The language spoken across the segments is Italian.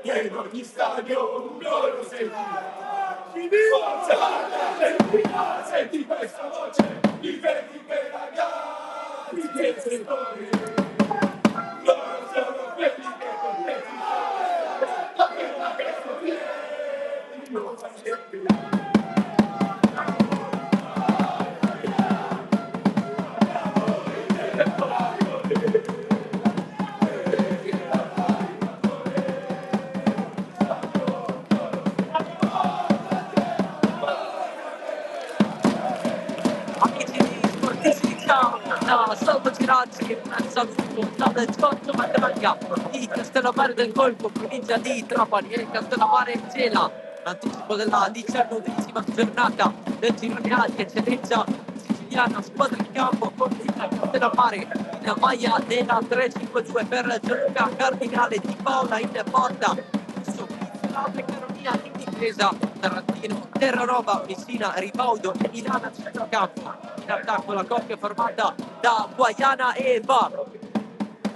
E in ogni stadio loro forza, senti questa voce, i veri per ragazzi che si muovono. Loro sono quelli che con te si Amici di Sportisti, ciao! No, salvo Giracci, un saluto dal Giorgio Mattemaglia di Castellammare del Golfo, provincia di Trapani e Castellammare Gela. L'anticipo della 19ª giornata del girone A di eccellenza siciliana, squadra in campo con il Castellammare in maglia nera 3-5-2 per Gianluca Cardinale, Di Paola in porta, Altre Caronia in difesa, Tarantino, Terranova, Messina, Ribaudo e Milana a centrocampo. In attacco la coppia formata da Guaiana e Va.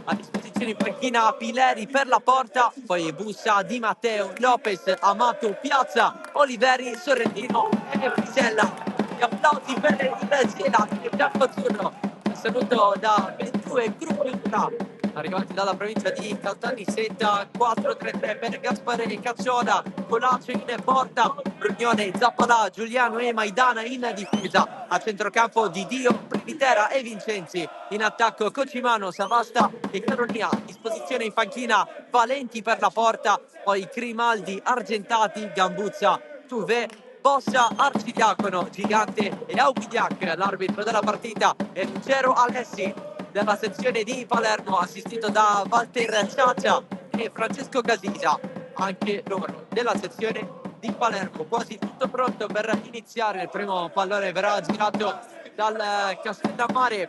A disposizione in panchina Pileri per la porta, poi Bussa, Di Matteo, Lopez, Amato, Piazza, Oliveri, Sorrentino e Frisella. Gli applausi per il Gela del bianco azzurro. Un saluto da 22 gruppi ultra arrivati dalla provincia di Caltanissetta. 4-3-3 per Gaspare Cacciola, Colaccio in porta, Brugnone, Zappalà, Giuliano e Maidana in difesa. A centrocampo Di Dio, Privitera e Vincenzi. In attacco Cocimano, Savasta e Caronia. A disposizione in panchina Valenti per la porta, poi Grimaldi, Argentati, Gambuzza, Tuve, Bossa, Arcidiacono, Gigante e Augudiac. L'arbitro della partita è Ruggero Alessi della sezione di Palermo, assistito da Walter Ciaccia e Francesco Casisa, anche loro della sezione di Palermo. Quasi tutto pronto per iniziare. Il primo pallone verrà girato dal Castellammare,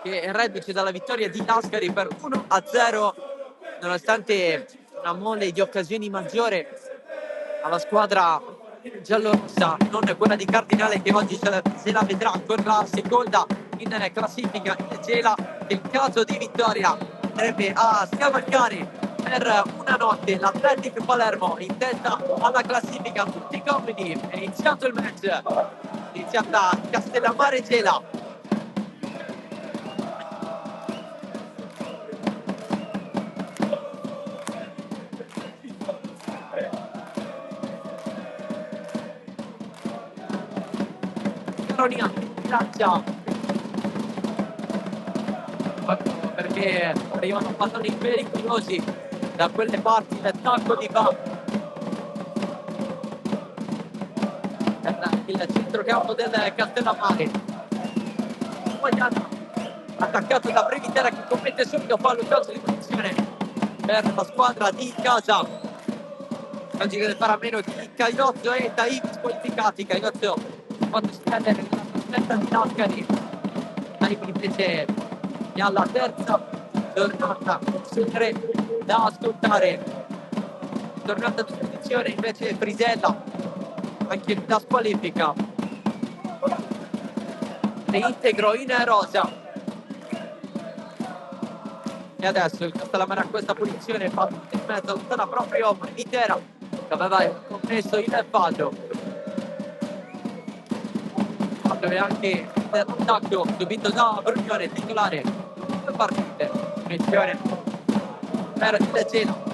che è reduce dalla vittoria di Ascari per 1-0, nonostante una mole di occasioni maggiore alla squadra giallorossa, non quella di Cardinale, che oggi se la vedrà con la seconda in classifica in Gela. Nel caso di vittoria andrebbe a scavalcare per una notte l'Athletic Palermo in testa alla classifica. Tutti compiti, è iniziato il match, iniziata Castellammare Gela. Caronia lancia, perché arrivano palloni pericolosi da quelle parti del tacco di Va. Il centrocampo del Castellammare, Guaiana, attaccato da Previtera, che commette subito fallo in calcio di punizione per la squadra di casa. Oggi deve fare a meno di Cagliozzo e Taib squalificati. Cagliozzo quando si perde nella trasferta di Ascari, Taib invece è alla terza giornata su 3 da ascoltare. Tornata a disposizione invece Frisella, anche da squalifica, reintegro in rosa. E adesso il Castellammare a questa punizione fa in mezzo, allontana proprio Privitera, che aveva commesso il fallo. Fallo è anche l'attacco subito da Brugnone, titolare. Due partite, punizione per il Gela.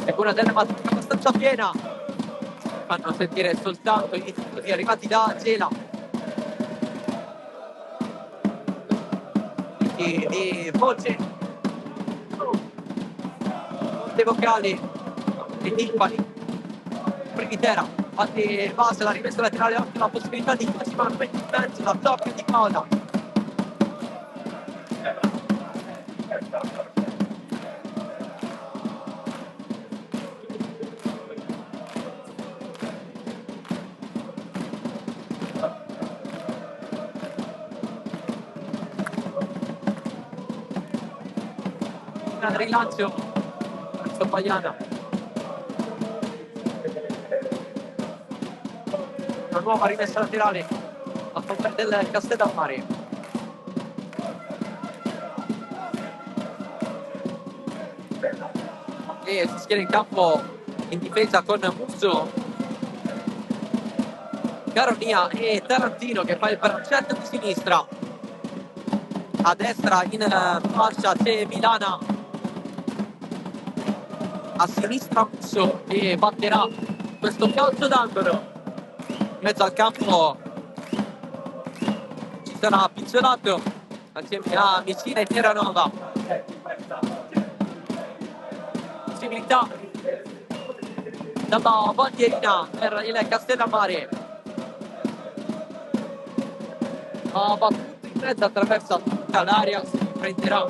È una delle matriche abbastanza piena, fanno sentire soltanto i titoli arrivati da Gela di voce, le vocali, i timpani. Privitera infatti base la rimessa laterale, anche la possibilità di Cocimano in mezzo, la blocca di Paola. il rilancio verso Paiana. Una nuova rimessa laterale a favore del Castellammare. E si schiera in campo in difesa con Musso, Caronia e Tarantino che fa il braccetto di sinistra. A destra in fascia c'è Milana, a sinistra Musso che batterà questo calcio d'angolo. In mezzo al campo ci sarà Pizzolato assieme a Messina e Terranova. Possibilità dalla bandierina per il Castellammare. Ha battuto in mezzo, attraversa tutta l'area, si prenderà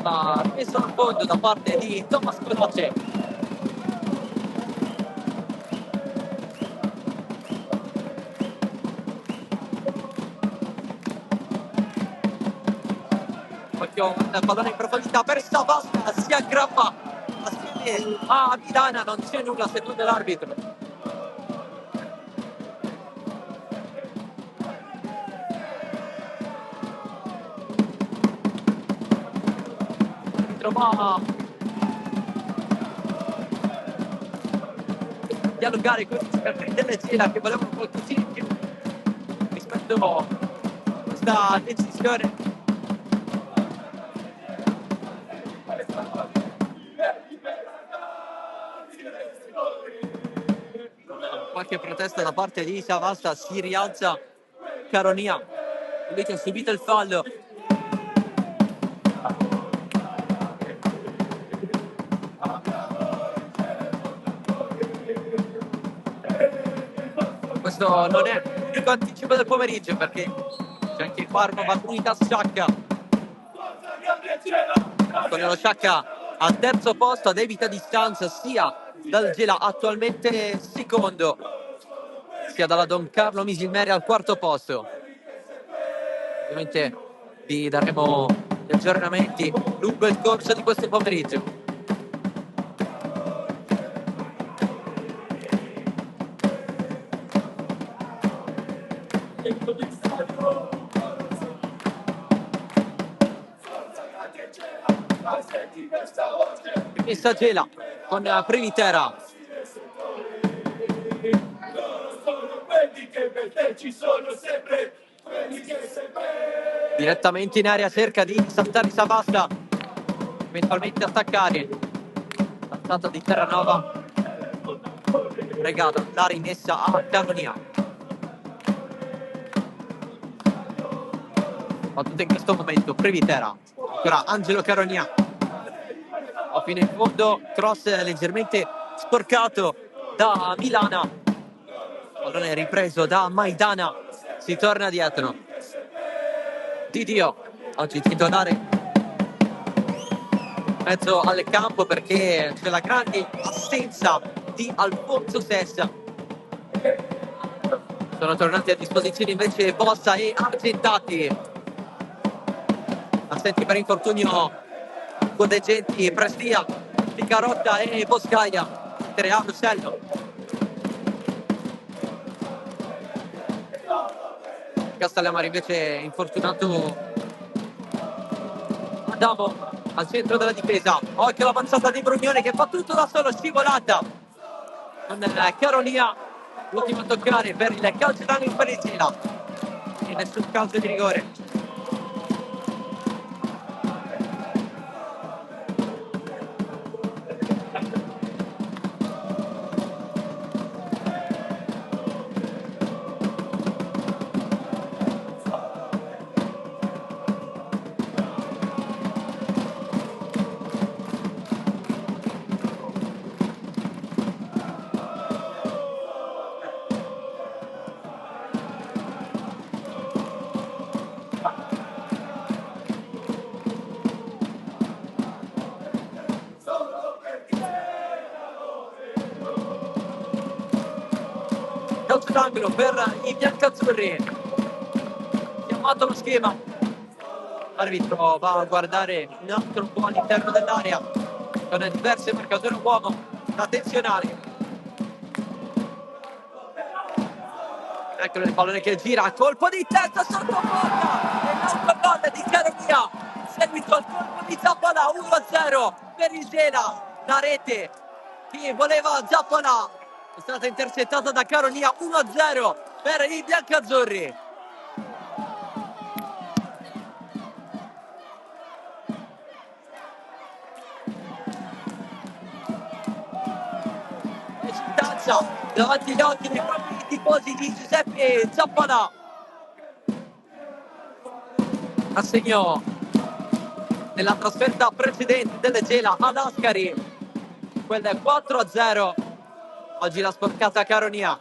la rimessa al fondo da parte di Thomas Colace. Il pallone in profondità per Savasta, si aggrappa assieme a Milana, non c'è nulla secondo l'arbitro. Trova dialogare con i giocatori della Gela che volevano qualcosina in più rispetto a questa decisione. Qualche protesta da parte di Savasta, si rialza Caronia, lui che ha subito il fallo. Questo non è l'unico anticipo del pomeriggio perché c'è anche qua una battuta Sciacca. Con lo Sciacca al terzo posto ad evita distanza sia dal Gela attualmente secondo, sia dalla Don Carlo Misilmeri al quarto posto. Ovviamente vi daremo gli aggiornamenti lungo il corso di questo pomeriggio. Messa Gela con Privitera. Direttamente in area cerca di saltare Savasta, eventualmente attaccare. Saltata di Terranova, regata la rimessa a Caronia. Battuta in questo momento Privitera, ancora Angelo Caronia. A fine in fondo, cross leggermente sporcato da Milana. Pallone ripreso da Maidana, si torna dietro. Didio, oggi titolare in mezzo al campo perché c'è la grande assenza di Alfonso Sessa. Sono tornati a disposizione invece Bossa e Argentati. Assenti per infortunio Codegenti, Prestia, Picarotta e Boscaia. Trea Russello. Castellammare invece infortunato Adamo al centro della difesa. Occhio l'avanzata di Brugnone che fa tutto da solo, scivolata con Caronia, l'ultimo a toccare per il calcio d'angolo per il Gela e nessun calcio di rigore. Calcio d'angolo per i biancazzurri. Chiamato lo schema. L'arbitro va a guardare un altro po' all'interno dell'area con diverse marcature uomo da attenzionare. Eccolo il pallone che gira, colpo di testa sotto porta e l'autogol di Caronia. Seguito al colpo di Zappola, 1-0 per il Gela. La rete che voleva Zappola è stata intercettata da Caronia, 1-0 per i biancazzurri. Esultanza davanti agli occhi dei propri tifosi di Giuseppe Zappola. Assegno nella trasferta precedente delle Gela ad Ascari, quella è 4-0. Oggi la sporcata Caronia.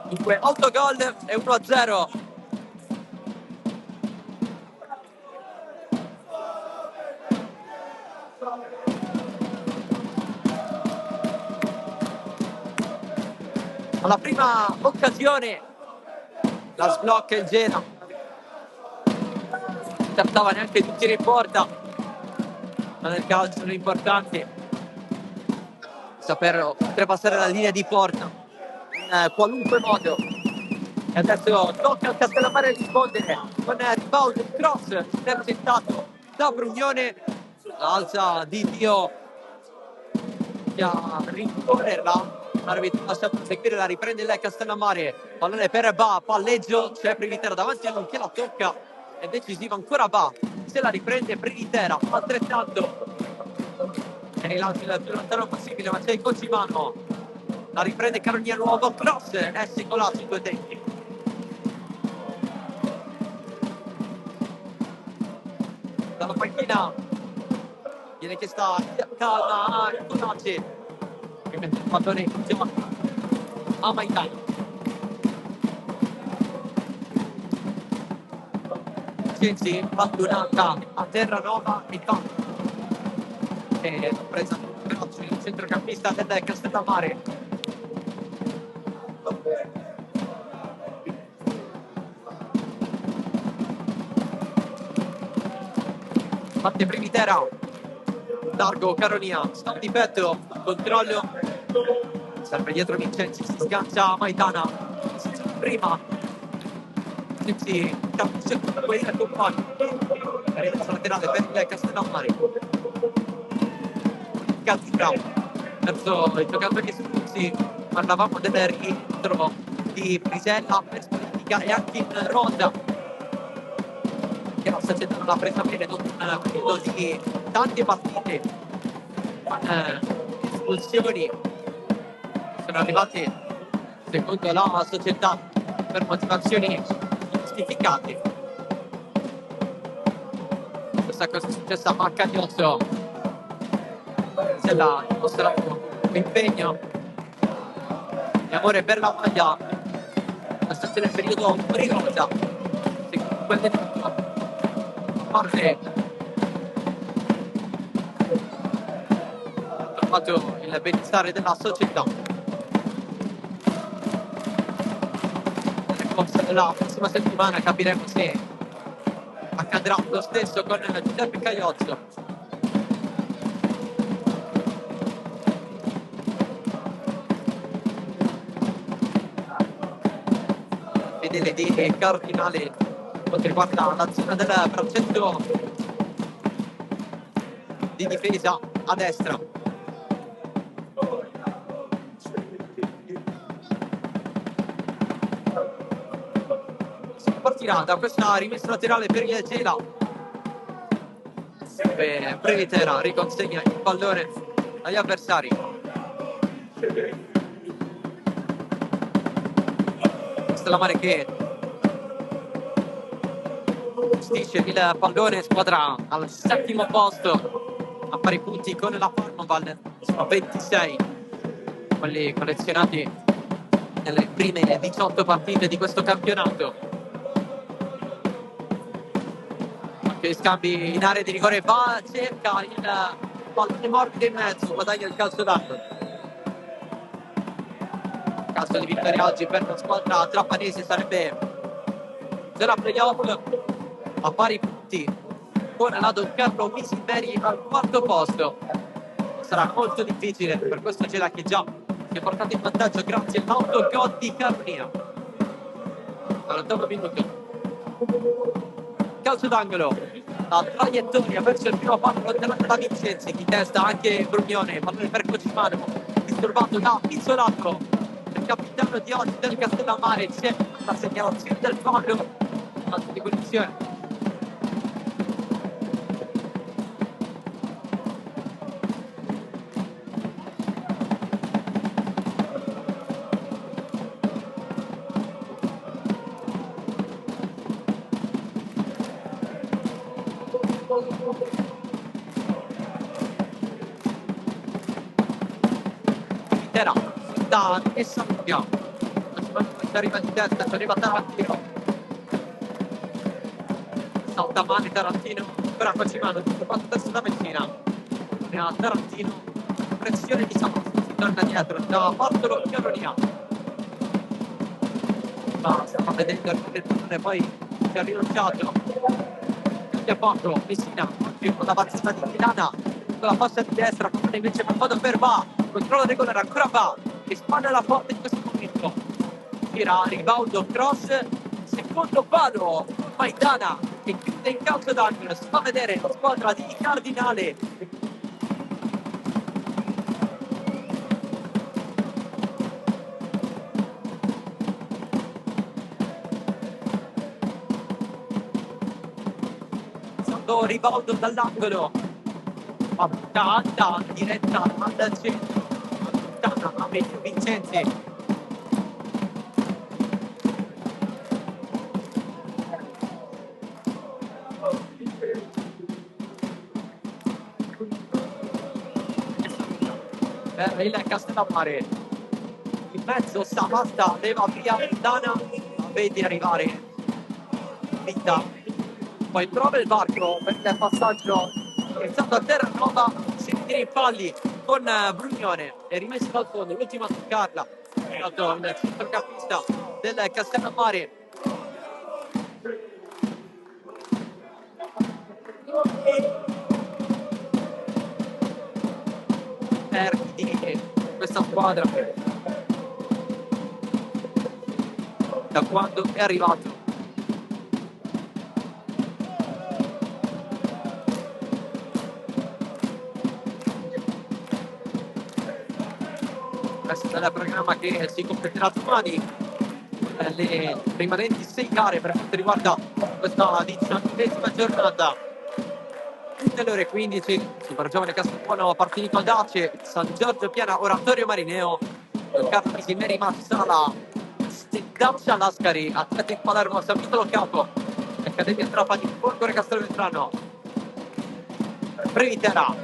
Dunque autogol e 1-0. Alla prima occasione la sblocca il Gela. Non trattava neanche di tiro in porta, ma nel calcio l'importante è saper oltrepassare la linea di porta in qualunque modo. E adesso tocca al Castellammare rispondere con rebound, il cross intercettato da Brugnone. Alza Di Dio a rincorrerla. L'arbitro lascia proseguire, la riprende il Castellammare. Pallone per Ba, palleggio, c'è Privitera davanti a lui che la tocca. È decisiva ancora Ba, se la riprende Privitera, altrettanto. E rilancio il più lontano possibile, ma c'è il Cocimano. La riprende Caronia, nuovo cross, è singolato in due tempi. Dalla panchina viene chiesta calma a Conace, che mette il pallone in gioco a Maitano. Censi, Pattunata a Terranova e tanto. E presa il centrocampista del Castellammare. Batte Privitera, largo Caronia, sta di petto, controllo, serve dietro Vincenzi, si sgancia Maitana, prima Vincenzi capisce quella compagna, arriva laterale per il Castellammare, Cazzura verso i giocatori espulsi. Parlavamo del rientro di Frisella per Spolitica e anche in Ronda, che sta accettando la presa bene dopo un periodo di tante partite con espulsioni. Sono arrivati secondo la società per motivazioni giustificate. Questa cosa è successa a Cagnozzo. Frisella ha dimostrato l'impegno e amore per la maglia. La stazione nel periodo rirosa, secondo quel detto, a parte ha trovato il benestare della società. Nel corso della prossima settimana capiremo se accadrà lo stesso con Giuseppe Cagliozzo. Fedele di Cardinale quanto riguarda l'azione del progetto di difesa a destra. Si partirà da questa rimessa laterale per il Gela. Previtera riconsegna il pallone agli avversari. Castellammare che gestisce il pallone, squadra al settimo posto a pari punti con la Farmaval, sono 26 quelli collezionati nelle prime 18 partite di questo campionato. Anche scambi in area di rigore, va, cerca il pallone morbido in mezzo, guadagna il calcio d'angolo. Caso di vittoria oggi per la squadra trapanese sarebbe zona playoff. a pari punti con la Don Carlo Misilveri al quarto posto. Sarà molto difficile per questo Gela che già si è portato in vantaggio grazie all'autogol di Carolina. All'8° minuto. Calcio d'angolo, la traiettoria verso il primo palo lontanato da Vincenzi, di testa anche Brugnone, pallone per Cocimano, disturbato da Isolato, il capitano di oggi del Castellammare, c'è la segnalazione del fallo, calcio di punizione. Intera da Essampia, arriva di testa, ci arriva Tarantino, salta male Tarantino, però Cocimano, fatto testa da Messina, ne ha Tarantino, pressione di Samas, si torna dietro, da Bartolo Chiaronia, ma stiamo vedendo il pallone, poi si è rilanciato, cambia poco, Messina, con la battista di Milana, con la fascia di destra, pallone invece per modo per Va, controllo regolare ancora Va, che spanna la porta in questo momento, gira, ribaudo, cross, secondo palo, Maidana, che chiude in calcio d'angolo, si fa vedere la squadra di Cardinale. Ribaudo dall'angolo, Tanta diretta al centro, Tanta a Meglio Vincenzi. Per il Castellammare, in mezzo Samasta leva via Dana, la vedi arrivare Vita, poi prova il varco per il passaggio iniziato a terra nuova, si ritira in falli con Brugnone e rimesso dal fondo, l'ultima a toccarla è stato il centrocampista del Castellammare. Di questa squadra da quando è arrivato. Questo è il programma che si completerà domani, le rimanenti 6 gare per quanto riguarda questa 19ª giornata. Tutte le ore 15, Super Giovane Castelbuono, Partinico Dace, San Giorgio Piana, Oratorio Marineo, Carlo Misimeri Marsala, Stendaccia Lascari, Atletico Palermo, San Vitolo Capo, Accademia Trapani, Folgore Castelvetrano, Previtera,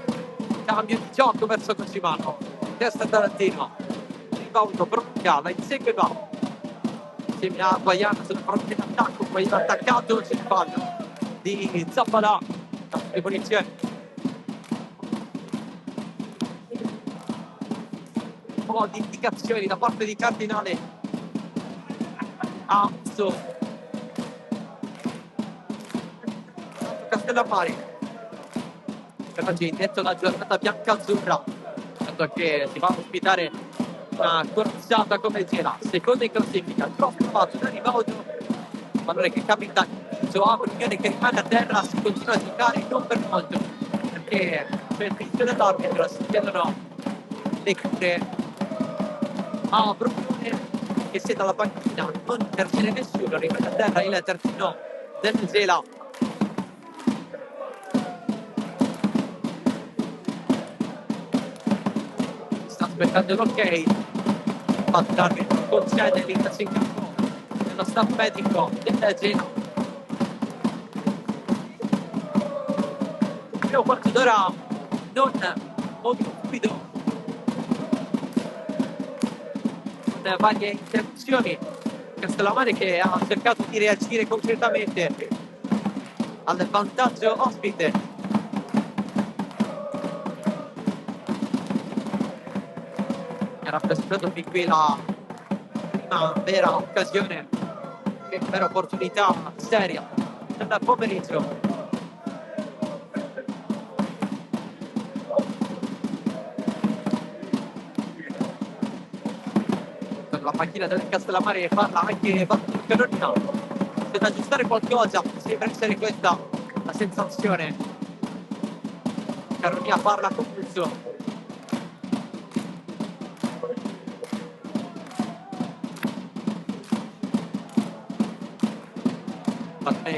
cambio di gioco verso Cocimano, testa Tarantino, ribaudo, Bronca, la insegue va, insieme a Guaiana sulla fronte d'attacco, Guaiana attaccato, c'è il fallo di Zappalà, di punizione. Un po' di indicazioni da parte di Cardinale. Azzo. Castellammare. Per oggi inizio la giornata bianca-azzurra. Tanto che si va a ospitare una corazzata come Gela. Seconda in classifica. Il prossimo fatto da ribaudo. Pallone che capita a Brugnone che rimane a terra, si continua a giocare non per molto perché c'è il fischio dell'arbitro, si chiedono le cure a Brugnone che sia dalla panchina, non interviene nessuno, rimane a terra il terzino del Gela. Sta aspettando l'ok, infatti l'arbitro concede l'ingresso in campo dello staff medico del Gela. Primo quarto d'ora non molto fluido, con varie interruzioni. Castellammare che ha cercato di reagire concretamente al vantaggio ospite. Era presentato fin qui la prima vera occasione, vera opportunità seria del pomeriggio. Per la panchina del Castellammare parla anche Bartolo Carolina. C'è da aggiustare qualcosa, sembra essere questa la sensazione. Carolina parla con pulso.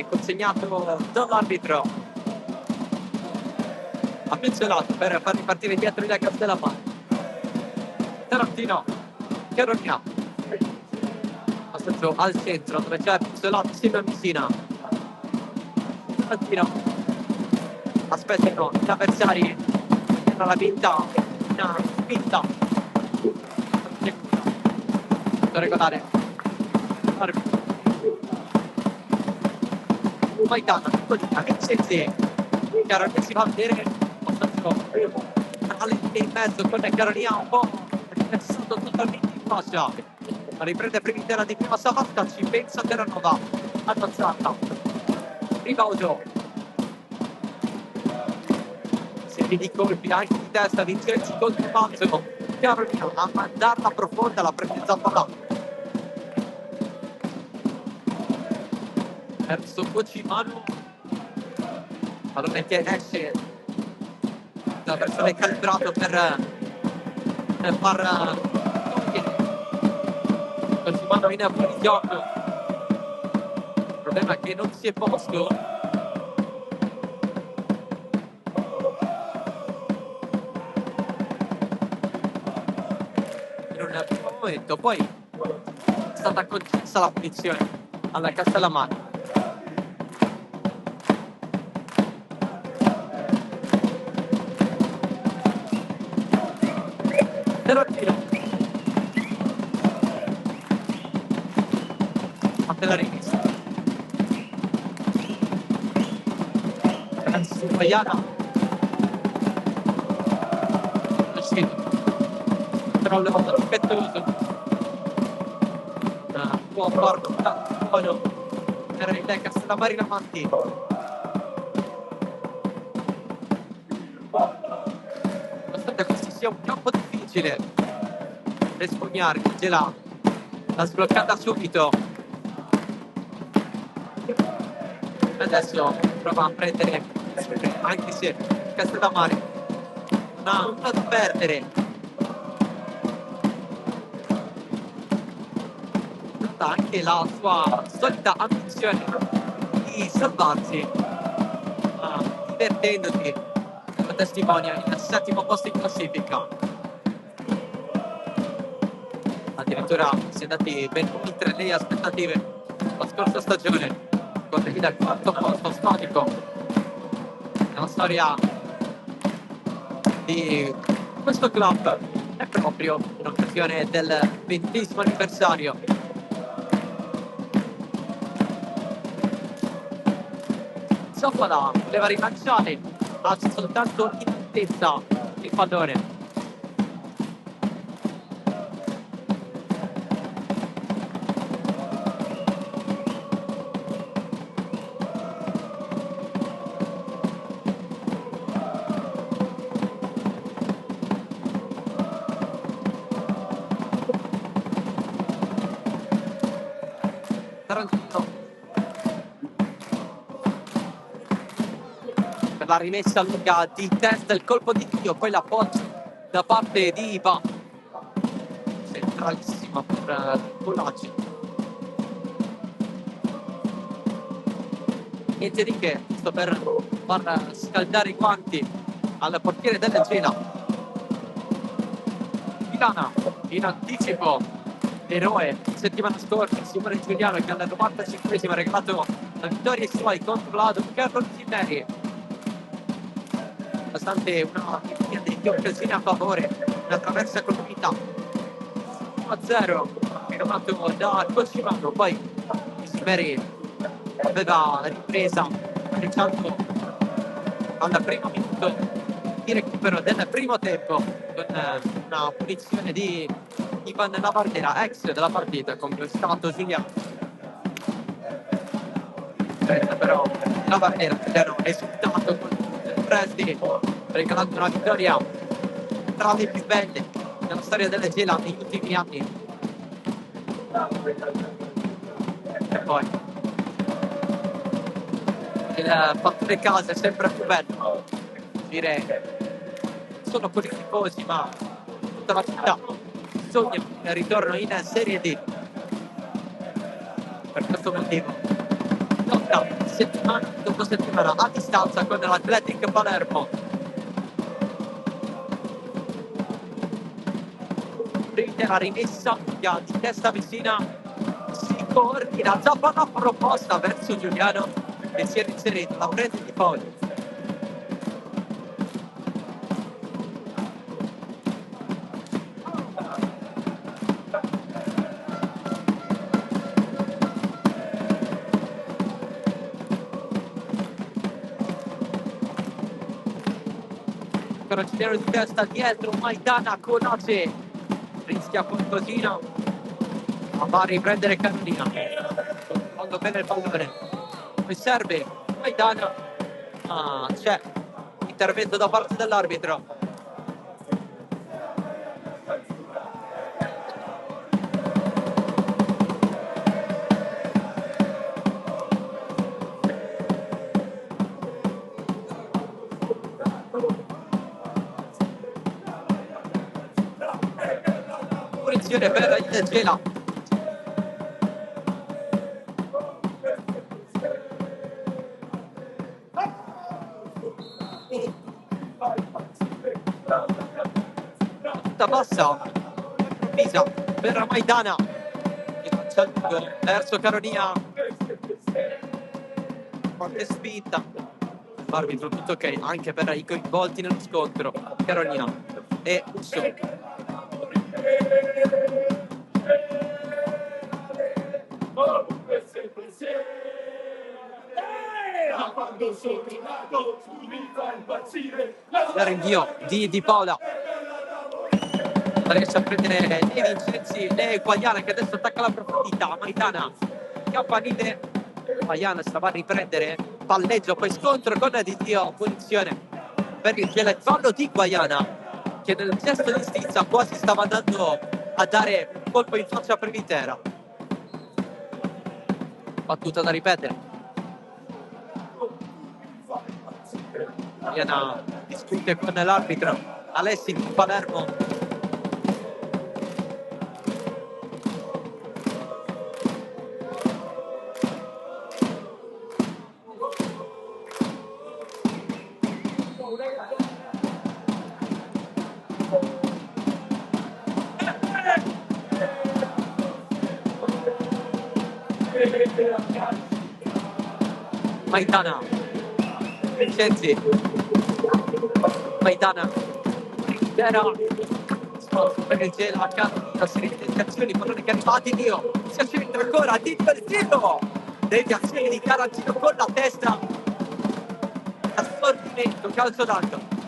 Consegnato dall'arbitro affezionato per far ripartire dietro il Castellammare. Tarantino, Carolina, passaggio al centro dove c'è affezionato insieme a Messina. Tarantino, aspettano gli avversari per la vinta, una spinta. Da regolare. Arbitro. Maidana, Vincenzi, chiaro che si va a vedere alle in mezzo con Carolina un po' riversato totalmente in fascia, ma riprende Primitiera di prima Savasca, ci pensa Terranova, avanzata, Ribaudo, serie di colpi anche di testa, Vincenzi contro Mazzo, Carolina a mandarla profonda, la prende Zappalà. Verso Cocimano, pallone che esce da versione calibrato per far Cocimano in fuori gioco. Il problema è che non si è posto. In un primo momento, poi è stata concessa la punizione alla Castellammare. Tarantino fatte la rimessa Francis Paiana uscito però levato rispettoso può far buono per il Castellammare in avanti. Nonostante questo sia un campo difficile per spugnare, Gela l'ha sbloccata subito. Adesso prova a prendere, anche se Castellammare non ha nulla da perdere. Nota anche la sua solita ambizione di salvarsi, ma divertendoti, lo testimonia il settimo posto in classifica. Addirittura si è andati ben oltre le aspettative la scorsa stagione con il quarto posto storico nella storia di questo club. È proprio in occasione del 20° anniversario. Zoppala voleva rilanciare, ha soltanto in altezza il pallone. Tarantino per la rimessa lunga di testa, il colpo di Dio, poi l'appoggio da parte di Iva, centralissima per Polacci. Niente di che, sto per far scaldare i guanti al portiere della Gela. Milana in anticipo, eroe settimana scorsa, Simone Giuliano che al 95esimo ha regalato la vittoria ai suoi contro la Carlo Zineri. Nonostante una vittoria di occasioni a favore, una traversa con l'unità 1-0 firmato da Cocimano, poi Zineri aveva ripresa pareggiando al primo minuto di recupero del primo tempo con una punizione di Ivan Navardera, ex della partita, come è stato Giuliano. Questa però la barriera hanno esultato con Presti, regalando una vittoria tra le più belle nella storia delle Gela negli ultimi anni. E poi il fattore casa è sempre più bello. Dire sono quelli tifosi, ma tutta la città sogna il ritorno in Serie D. Per questo motivo lotta settimana dopo settimana a distanza con l'Athletic Palermo. Prima rimessa di testa vicina, si coordina, zappa la proposta verso Giuliano che si è inserito, la prende di Paolo. Carabinieri di testa dietro, Maidana con Ace, rischia qualcosina, ma va a riprendere Carolina, quando bene il pallone, poi serve Maidana, c'è intervento da parte dell'arbitro. Punizione per il Gela. Tutta bassa, improvvisa per Maidana, verso Caronia, forte spinta, l'arbitro tutto ok anche per i coinvolti nello scontro, Caronia e Usso. Il rinvio di Paola, riesce a prendere né Vincenzi né Guagliana che adesso attacca la profondità. Maidana, campanile, Guagliana se la va a riprendere, palleggio, poi scontro con Di Dio, punizione per il fallo di Guagliana che nel gesto di stizza quasi stava andando a dare un colpo in faccia a Privitera. Battuta da ripetere. Guagliana discute con l'arbitro Alessi di Palermo. Maidana, Vincenzi, Maidana, Rivera, per il Gela, Carolina, serie di tentazioni, pallone che arriva a Di Dio, si accentra ancora, Di Dio il tiro, deviazione di Carantino con la testa, assortimento, calcio d'alto.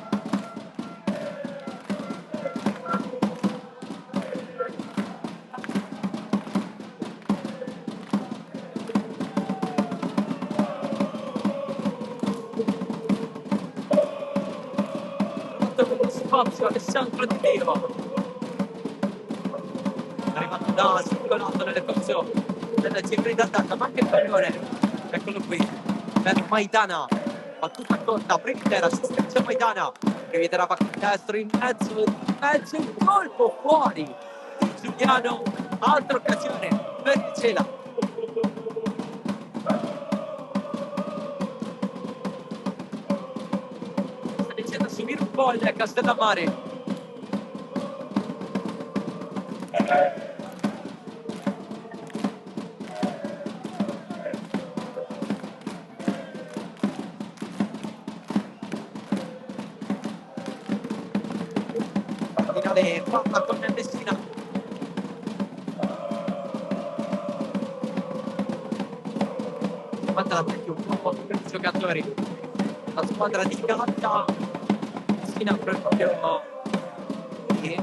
Spazio Alessandro Di Dio, arrivato da circolato nelle corso della Cifri d'attacco, ma anche il pallone, eccolo qui per Maidana, battuta corta, Privitera, si streccia Maidana, Privitera va con destro in mezzo, il colpo fuori di Giuliano, altra occasione per il Gela. Sta iniziando a subire un po' il Castellammare. Finale fatta con Messina. Manda l'attacco un po' per i giocatori. La squadra di Gatta. Messina proprio e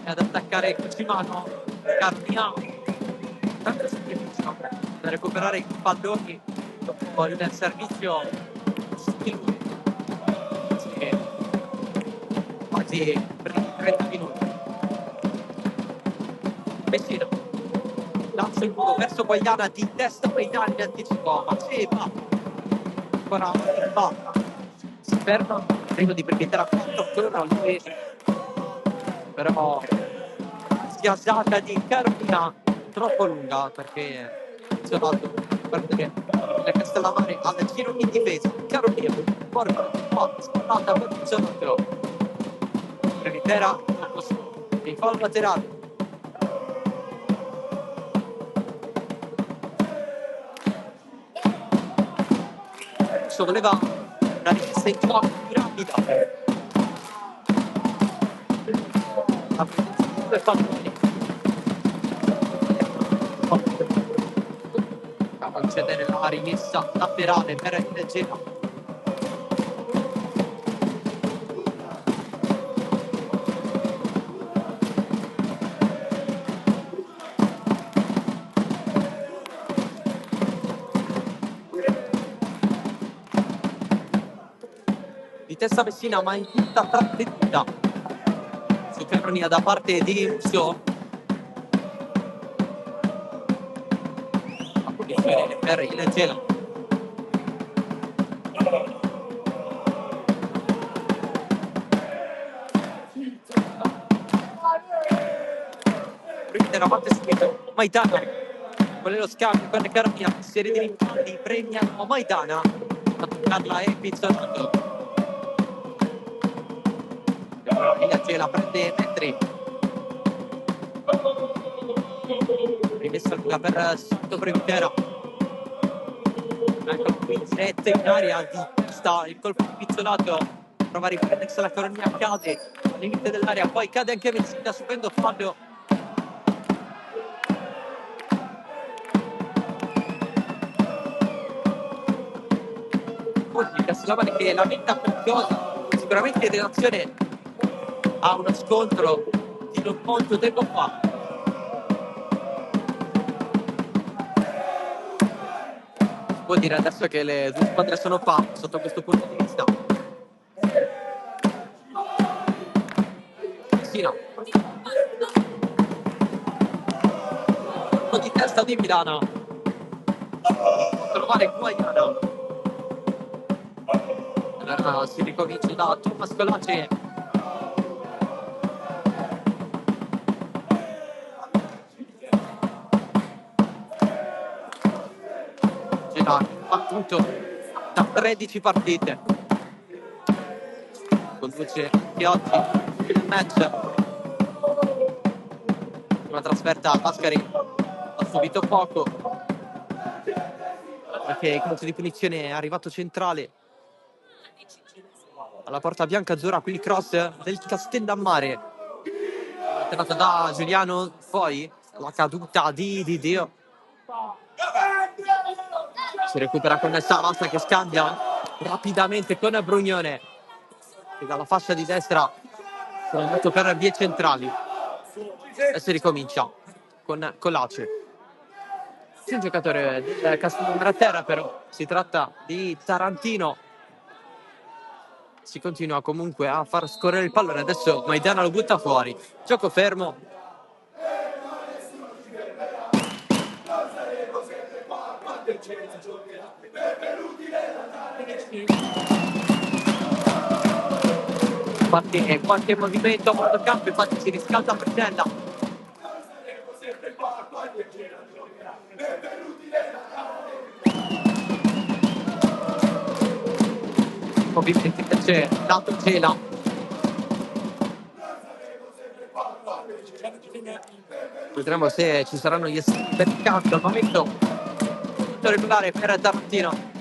ad attaccare Cucimano, Carnia. Tanto sacrificio da recuperare i palloni con il servizio di lui. Sì, quasi per i 30 minuti. Messina lancia il muro verso Guaiana, di testa Maidana in anticipo, ma sì, va ancora va, si ferma prima di permettere a 4 torna lui, però schiacciata di Carolina troppo lunga perché c'è dato perdere la Castellammare al giro in difesa. Carolina porta spallata per il giocatore Previtera in fallo laterale. Voleva una rimessa in gioco più rapida, la presenza di due palloni a concedere la rimessa laterale per il Genoa. Di testa Messina, ma in tutta trattenuta su Carolina da parte di Rusio. La punizione per il Genoa. Era parte subito Maidana con lo scambio per Carolina, serie di rimbalzi premiano Maidana a toccarla e Pizzolato. Il Gela prende metri, rimessa lunga per Santo Previtera, ecco qui 7 in aria di testa, il colpo di Pizzolato prova a riprendersi la Carolina, cade al limite dell'area, poi cade anche Messina subendo fallo. Castellamare che lamenta qualcosa sicuramente in relazione a uno scontro di non molto tempo fa. Si può dire adesso che le due squadre sono pari sotto questo punto di vista. Messina, di testa di Milano, trovare Guaiana. Allora si ricomincia da Thomas Colace. Gela battuto da 13 partite, conduce anche oggi il match. Una trasferta a Mascari, ha subito poco perché il calcio di punizione è arrivato centrale alla porta bianca azzurra, qui il cross del Castellammare tirato da Giuliano, poi la caduta di Dio. Si recupera con Savassa che scambia rapidamente con Brugnone che dalla fascia di destra sono andato per vie centrali e si ricomincia con Colace. C'è un giocatore del Castellammare a terra, però si tratta di Tarantino. Si continua comunque a far scorrere il pallone, adesso Maidana lo butta fuori, gioco fermo. Qualche movimento a bordo campo, infatti si riscalda Bresella. Ovviamente c'è dato Gela. Vedremo se ci saranno gli esterni per il calcio. Al momento punto regolare per Tarantino.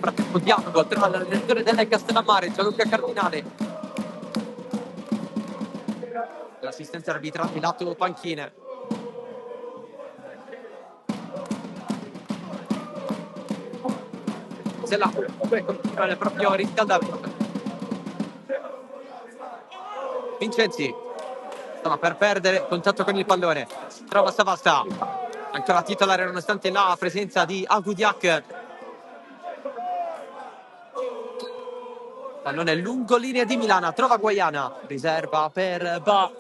Frattempo dialogo tra l'allenatore della Castellammare, Gianluca Cardinale. L'assistenza arbitrale lato panchine. Se la continua il proprio riscaldamento. Vincenzi stava per perdere contatto con il pallone, trova Savasta, ancora titolare nonostante la presenza di Agudiak. Pallone lungo linea di Milana, trova Guaiana, riserva per Ba,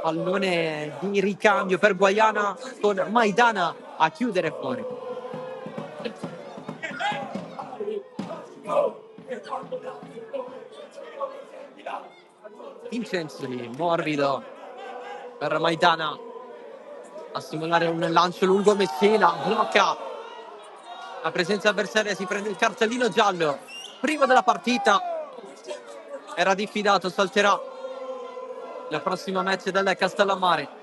pallone di ricambio per Guaiana con Maidana a chiudere fuori. Vincenzi, morbido per Maidana a simulare un lancio lungo. Messina blocca la presenza avversaria, si prende il cartellino giallo, primo della partita, era diffidato, salterà la prossima match del Castellammare.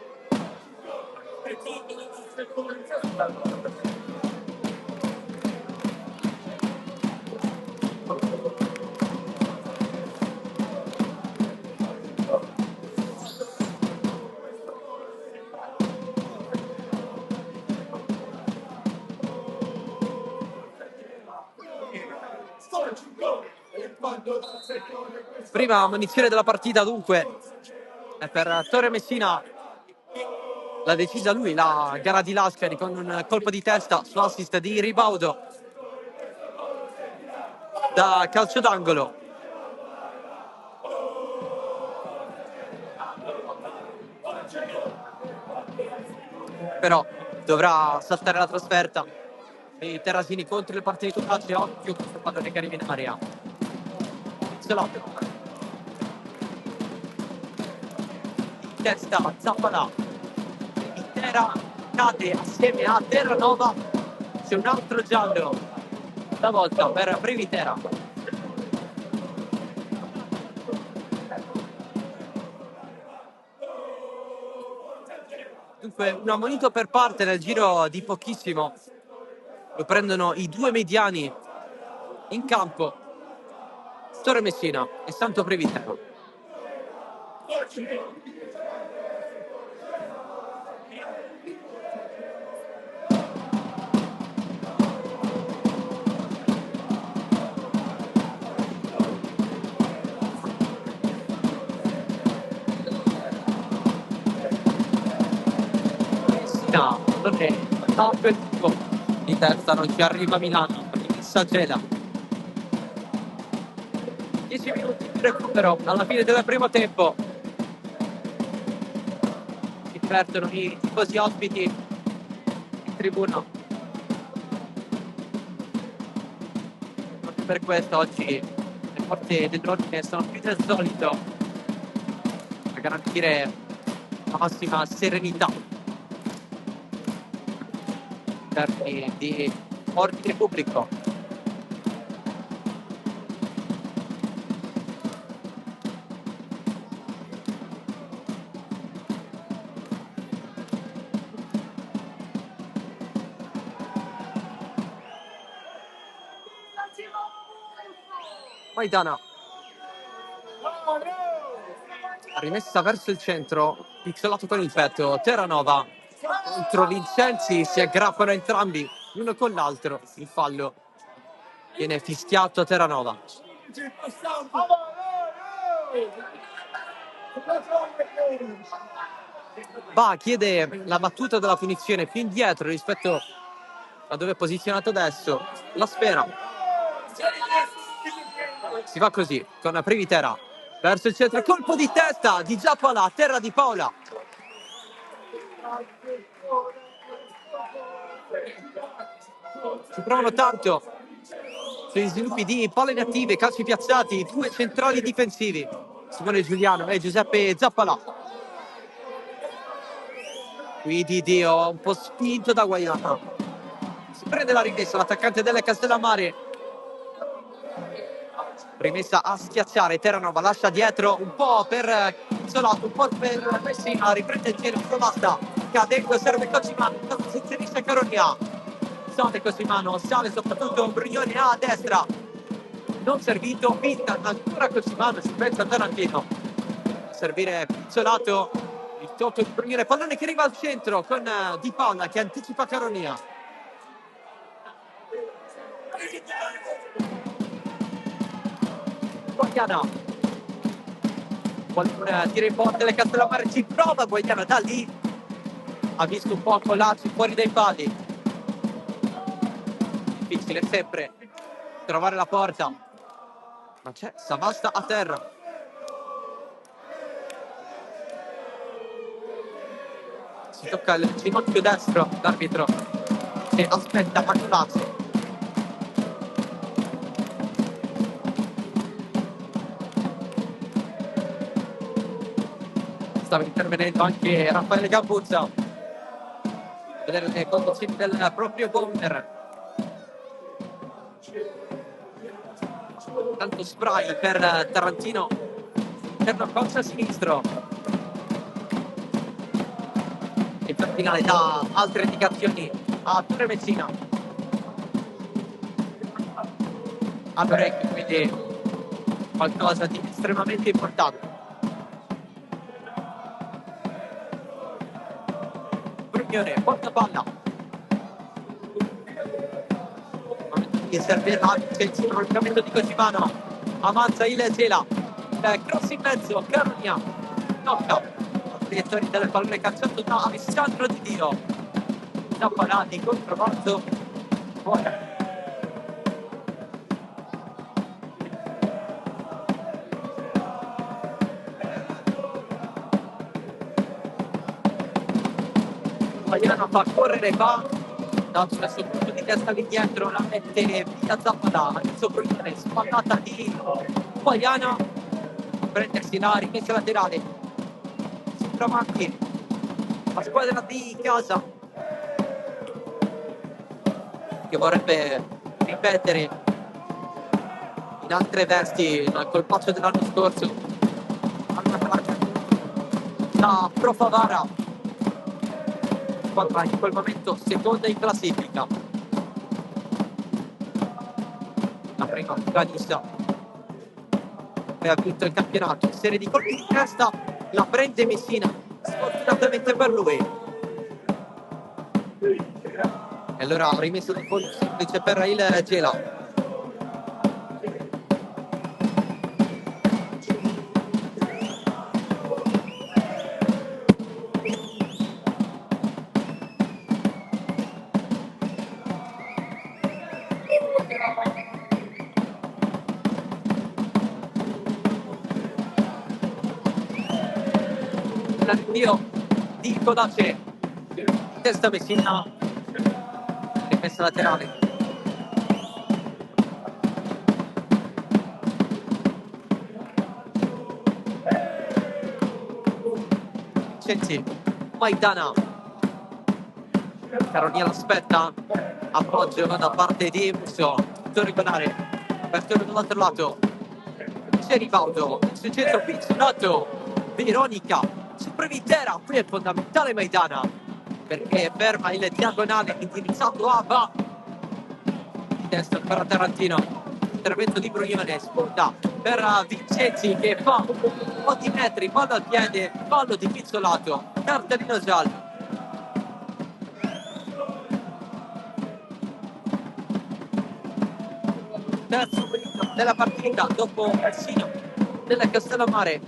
Prima munizione della partita dunque è per Torre Messina, l'ha decisa lui la gara di Lascari con un colpo di testa su assist di Ribaudo da calcio d'angolo. Però dovrà saltare la trasferta e Terrasini contro il partito di calcio. Occhio questo pallone che arriva in area, Zolotto testa Zappalà, Intera cade assieme a Terranova, c'è un altro giallo stavolta per Privitera. Dunque un ammonito per parte nel giro di pochissimo, lo prendono i due mediani in campo, Torre Messina e Santo Privitera. No, non è tappo di terza, non ci arriva Milano, rimessa Gela. 10 minuti di recupero alla fine del primo tempo. Si divertono i tifosi ospiti in tribuna. Proprio per questo oggi le forze dell'ordine sono più del solito a garantire la massima serenità in termini di ordine pubblico. Maidana, rimessa verso il centro, pixelato con il petto, Terranova contro Vincenzi, si aggrappano entrambi l'uno con l'altro, il fallo viene fischiato a Terranova. Va, chiede la battuta della punizione più indietro rispetto a dove è posizionato adesso, la sfera. Si va così, con Privitera verso il centro, colpo di testa di Giappola, a terra di Paola. Si provano tanto sugli sviluppi di palle inattive, calci piazzati, due centrali difensivi, Simone Giuliano e Giuseppe Zappalà. Qui di Dio, un po' spinto da Guaiana. Si prende la rimessa, l'attaccante delle Castellammare. Rimessa a schiacciare, Terranova lascia dietro un po' per Zolato, un po' per Messina, riprende il giro, basta, cadendo serve Cocimano, si inserisce Caronia, sale Cocimano, sale soprattutto Brignone a destra, non servito, vinta ancora Cocimano, si pensa a Tarantino, servire Zolato, il tocco di Brignone, pallone che arriva al centro con Di Paola che anticipa Caronia. Guaiana vuole un tiro in porta del Castellammare, ci prova Guagliana da lì, ha visto un po' Colacci fuori dai pali, difficile sempre trovare la porta, ma c'è Savasta a terra. Si tocca il ginocchio destro l'arbitro e aspetta Magnolazzi. Stava intervenendo anche Raffaele Gambuzza, vedere le condizioni del proprio bomber. Tanto spray per Tarantino, per la coscia sinistro. Il finale dà altre indicazioni a Torre Messina. All'orecchio, quindi qualcosa di estremamente importante. Brugnone, porta palla. Che servirà il prolungamento di Cosimano. Avanza il Gela. Il cross in mezzo, Caronia. Tocca. Direttori del pallone calciato da Alessandro Di Dio. Da Palati, controvolto. Fuori. Guagliano fa correre va dal suo punto di testa lì dietro, la mette via Zappada, adesso Brugnone, spallata di Guagliano, prendersi la rimessa laterale, sempre avanti la squadra di casa che vorrebbe ripetere in altre vesti il colpaccio dell'anno scorso da Pro Favara, squadra in quel momento seconda in classifica. La prima afganista che ha vinto il campionato, serie di colpi di testa, la prende Messina sfortunatamente per lui, e allora rimessa di colpo semplice per il Gela. L'avvio di Codace, testa Messina, rimessa laterale. Cenci, Maidana, Caronia l'aspetta, appoggio da parte di Musso, tutto regolare, apertura dall'altro lato, c'è Rivaldo, sul centro Pizzolato, Veronica, Suprevitera, qui è fondamentale Maidana, perché ferma il diagonale indirizzato a Va, di testa per Tarantino, intervento di Brugnone, spunta per Vincenzi che fa un po' di metri, palla al piede, fallo di Pizzolato, cartellino giallo. Terzo minuto della partita dopo Messina della Castellammare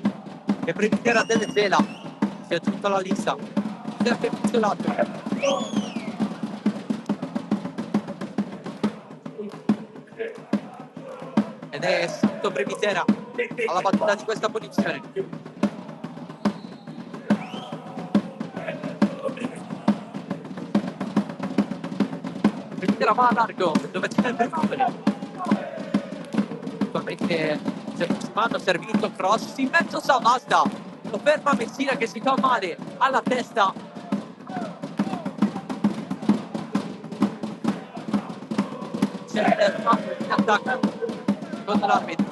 che Previtera delle Vela si è aggiunta alla lista. Serve Pizzolato. Ed è sotto Previtera alla battuta di questa posizione. Previtera va a largo dove c'è il fenomeno. Attualmente Germano servito, cross in mezzo Savasta, lo ferma Messina che si fa male alla testa. C'è il attacco con l'arbitro.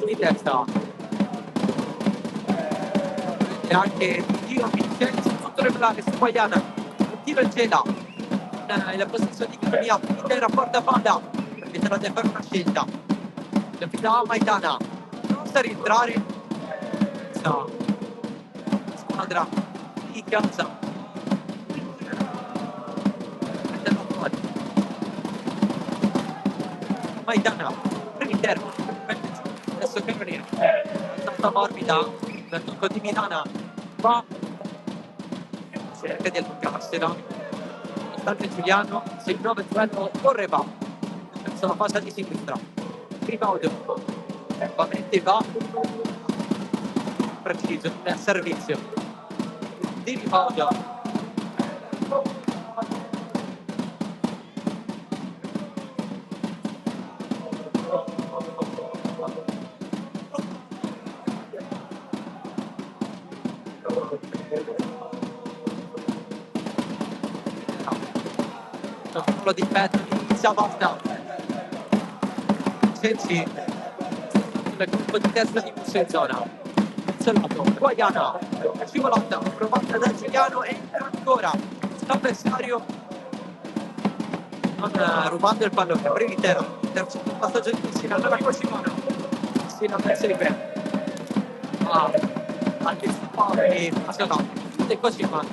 Di testa e anche tiro Vincenzi tutto regolare su Guagliana, tiro il Gela, il possesso di Caronia, intera porta palla, permetterà di fare una scelta. La fila a Maidana, non sta a rientrare, questa squadra di casa. Metterla fuori. Maidana, all'interno, adesso Caronia, tanta morbida, dal tocco di Milana, va, cerca di allungarsela, nonostante Giuliano, se il 9 duello correva, verso la fascia di sinistra, Grimaldo, ovviamente va, preciso, nel servizio, di Grimaldo, quello di petto inizia a volta, Cenci, il gruppo di testa di Musso in zona, Zelato, Guaiana, scivolata, provata da Giuliano e ancora l'avversario non rubando il pallone, Brevitero, terzo passaggio di Messina, allora Coscimano, Messina persegue, ma anticipato e funziona, e Coscimano,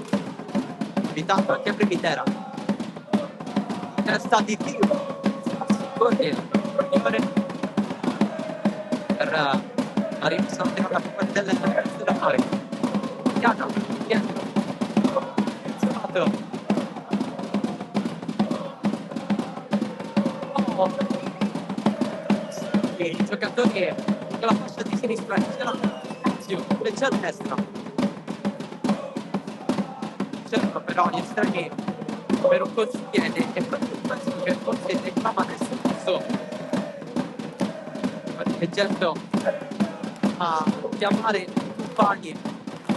evitando anche Brevitera, testa di tiro, Cornel, per la rimessa della mare, Guaiana, dietro, Zelato, i giocatori con la fascia di sinistra iniziano invece a destra, certo però gli estremi per un consigliere e proprio questo che forse tentava adesso qualche gesto a chiamare i compagni,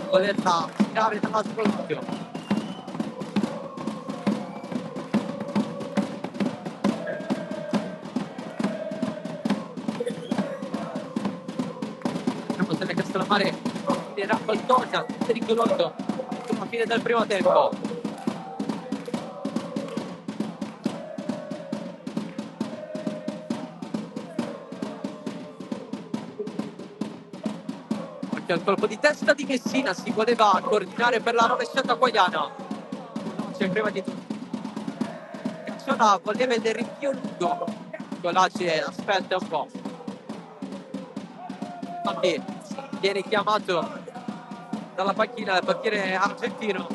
volerla tirare dalla soluzione. Se Castellammare era qualcosa di pericoloso alla fine del primo tempo. Occhio al colpo di testa di Messina, si voleva coordinare per la rovesciata Guaiana. C'è prima di tutto. Cacciona voleva il rinvio lungo. Colace aspetta un po'. Infatti viene chiamato dalla panchina del portiere argentino.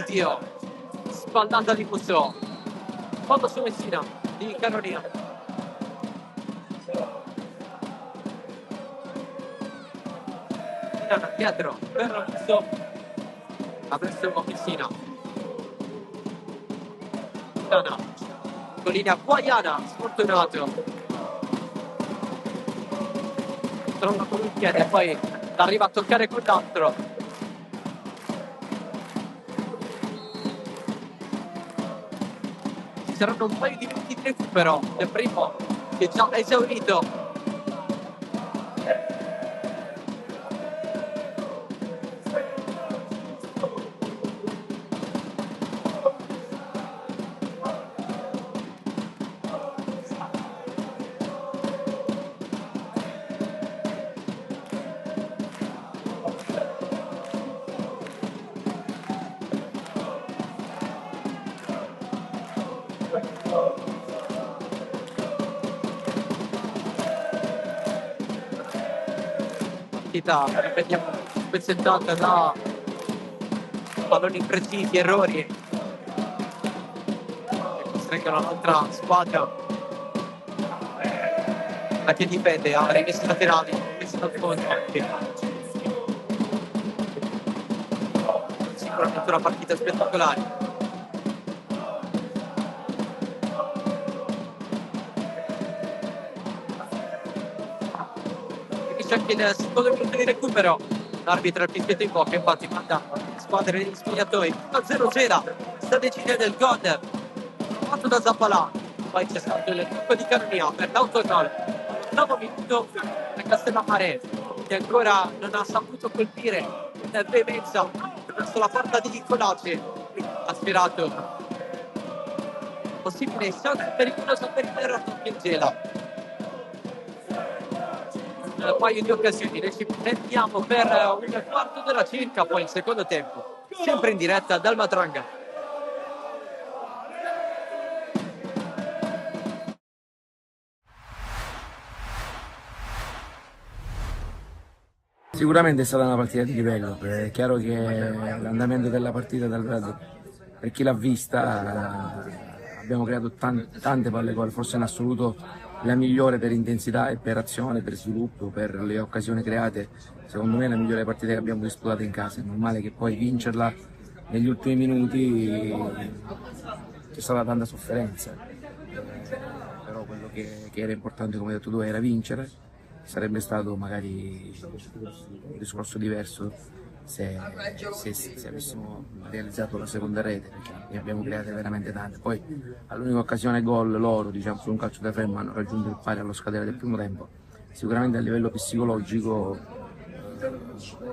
Dio, spallata di Musso, fondo su Messina di Caronia. Milano dietro per Musso, adesso Messina. Milano, con linea Guaiana, sfortunato. Trova con un piede e poi arriva a toccare con l'altro. Ci saranno un paio di minuti di recupero del primo che già è esaurito. Ripetiamo, spezzettata da palloni imprecisi, errori che costringono l'altra squadra a che difende, a rimessi laterali, rimessi dal fondo anche. Sicuramente una partita spettacolare. C'è anche il secondo minuto di recupero, l'arbitro ha fischiato in bocca, infatti manda squadre degli spogliatoi 1-0, sta decidendo il gol fatto da Zappalà, poi c'è stato il tocco di Caronia per l'autogol al 9° minuto da Castellammare che ancora non ha saputo colpire veemenza verso la porta di Nicolaci. Ha sfiorato. Possibile shot pericoloso per il Rotondo Gela. Un paio di occasioni, ne ci prendiamo per un quarto d'ora circa, poi il secondo tempo, sempre in diretta dal Matranga. Sicuramente è stata una partita di livello, è chiaro che l'andamento della partita per chi l'ha vista abbiamo creato tante palle gol, forse in assoluto la migliore per intensità e per azione, per sviluppo, per le occasioni create, secondo me è la migliore partita che abbiamo disputato in casa. È normale che poi vincerla negli ultimi minuti c'è stata tanta sofferenza, però quello che era importante, come hai detto tu, era vincere. Sarebbe stato magari un discorso diverso se avessimo realizzato la seconda rete, perché ne abbiamo create veramente tante. Poi all'unica occasione gol loro, diciamo, su un calcio da fermo hanno raggiunto il pari allo scadere del primo tempo. Sicuramente a livello psicologico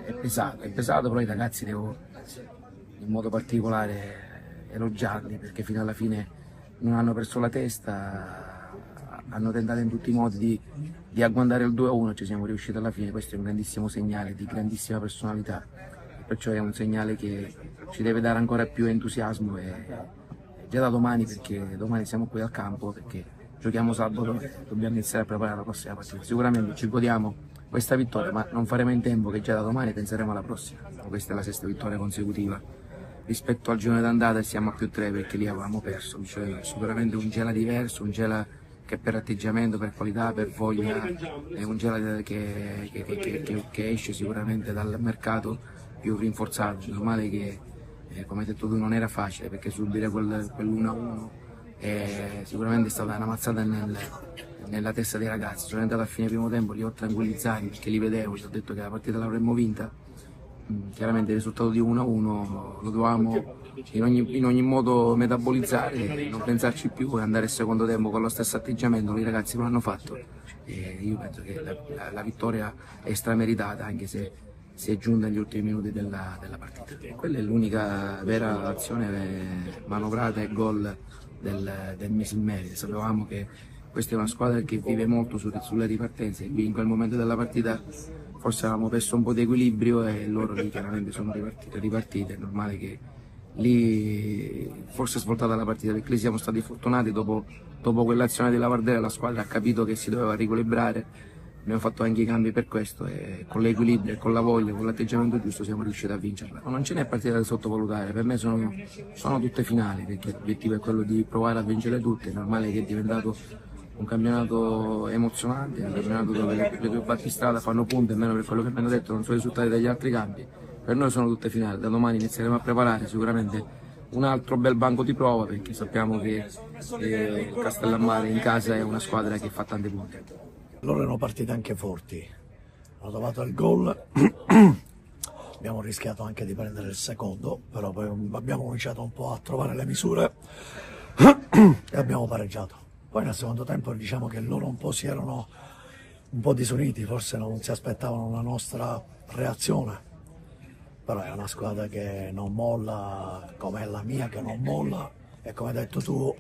è pesato, però i ragazzi devo in modo particolare elogiarli, perché fino alla fine non hanno perso la testa, hanno tentato in tutti i modi di agguantare il 2-1, ci siamo riusciti alla fine. Questo è un grandissimo segnale di grandissima personalità, perciò è un segnale che ci deve dare ancora più entusiasmo e già da domani, perché domani siamo qui al campo, perché giochiamo sabato e dobbiamo iniziare a preparare la prossima partita. Sicuramente ci godiamo questa vittoria, ma non faremo in tempo che già da domani penseremo alla prossima. Questa è la sesta vittoria consecutiva rispetto al girone d'andata e siamo a +3 perché lì avevamo perso. Cioè, sicuramente un Gela diverso, un Gela che per atteggiamento, per qualità, per voglia è un Gela che esce sicuramente dal mercato più rinforzato. È normale che, come hai detto tu, non era facile, perché subire quell'1-1 sicuramente è stata una mazzata nella testa dei ragazzi. Sono entrato a fine primo tempo, li ho tranquillizzati perché li vedevo, gli ho detto che la partita l'avremmo vinta. Chiaramente il risultato di 1-1 lo dovevamo in ogni modo metabolizzare, non pensarci più e andare al secondo tempo con lo stesso atteggiamento. I ragazzi lo hanno fatto e io penso che la vittoria è strameritata, anche se si è giunta agli ultimi minuti della partita. Quella è l'unica vera azione manovrata e gol del mese in merito. Sapevamo che questa è una squadra che vive molto sulle ripartenze, e in quel momento della partita forse avevamo perso un po' di equilibrio e loro lì chiaramente sono ripartite. È normale che lì forse è svoltata la partita, perché lì siamo stati fortunati dopo quell'azione di Lavardera. La squadra ha capito che si doveva riequilibrare, abbiamo fatto anche i cambi per questo e con l'equilibrio, con la voglia, con l'atteggiamento giusto siamo riusciti a vincerla. Ma non ce n'è partita da sottovalutare, per me sono tutte finali, perché l'obiettivo è quello di provare a vincere tutte. È normale che è diventato un campionato emozionante, un campionato dove le due battistrada fanno punti, almeno per quello che mi hanno detto, non sono risultati dagli altri campi. Per noi sono tutte finali, da domani inizieremo a preparare sicuramente un altro bel banco di prova, perché sappiamo che il Castellammare in casa è una squadra che fa tanti punti. Loro erano partite anche forti, hanno trovato il gol, abbiamo rischiato anche di prendere il secondo, però poi abbiamo cominciato un po' a trovare le misure e abbiamo pareggiato. Poi nel secondo tempo diciamo che loro un po' si erano un po' disuniti, forse non si aspettavano la nostra reazione, però è una squadra che non molla, come è la mia che non molla, e come hai detto tu,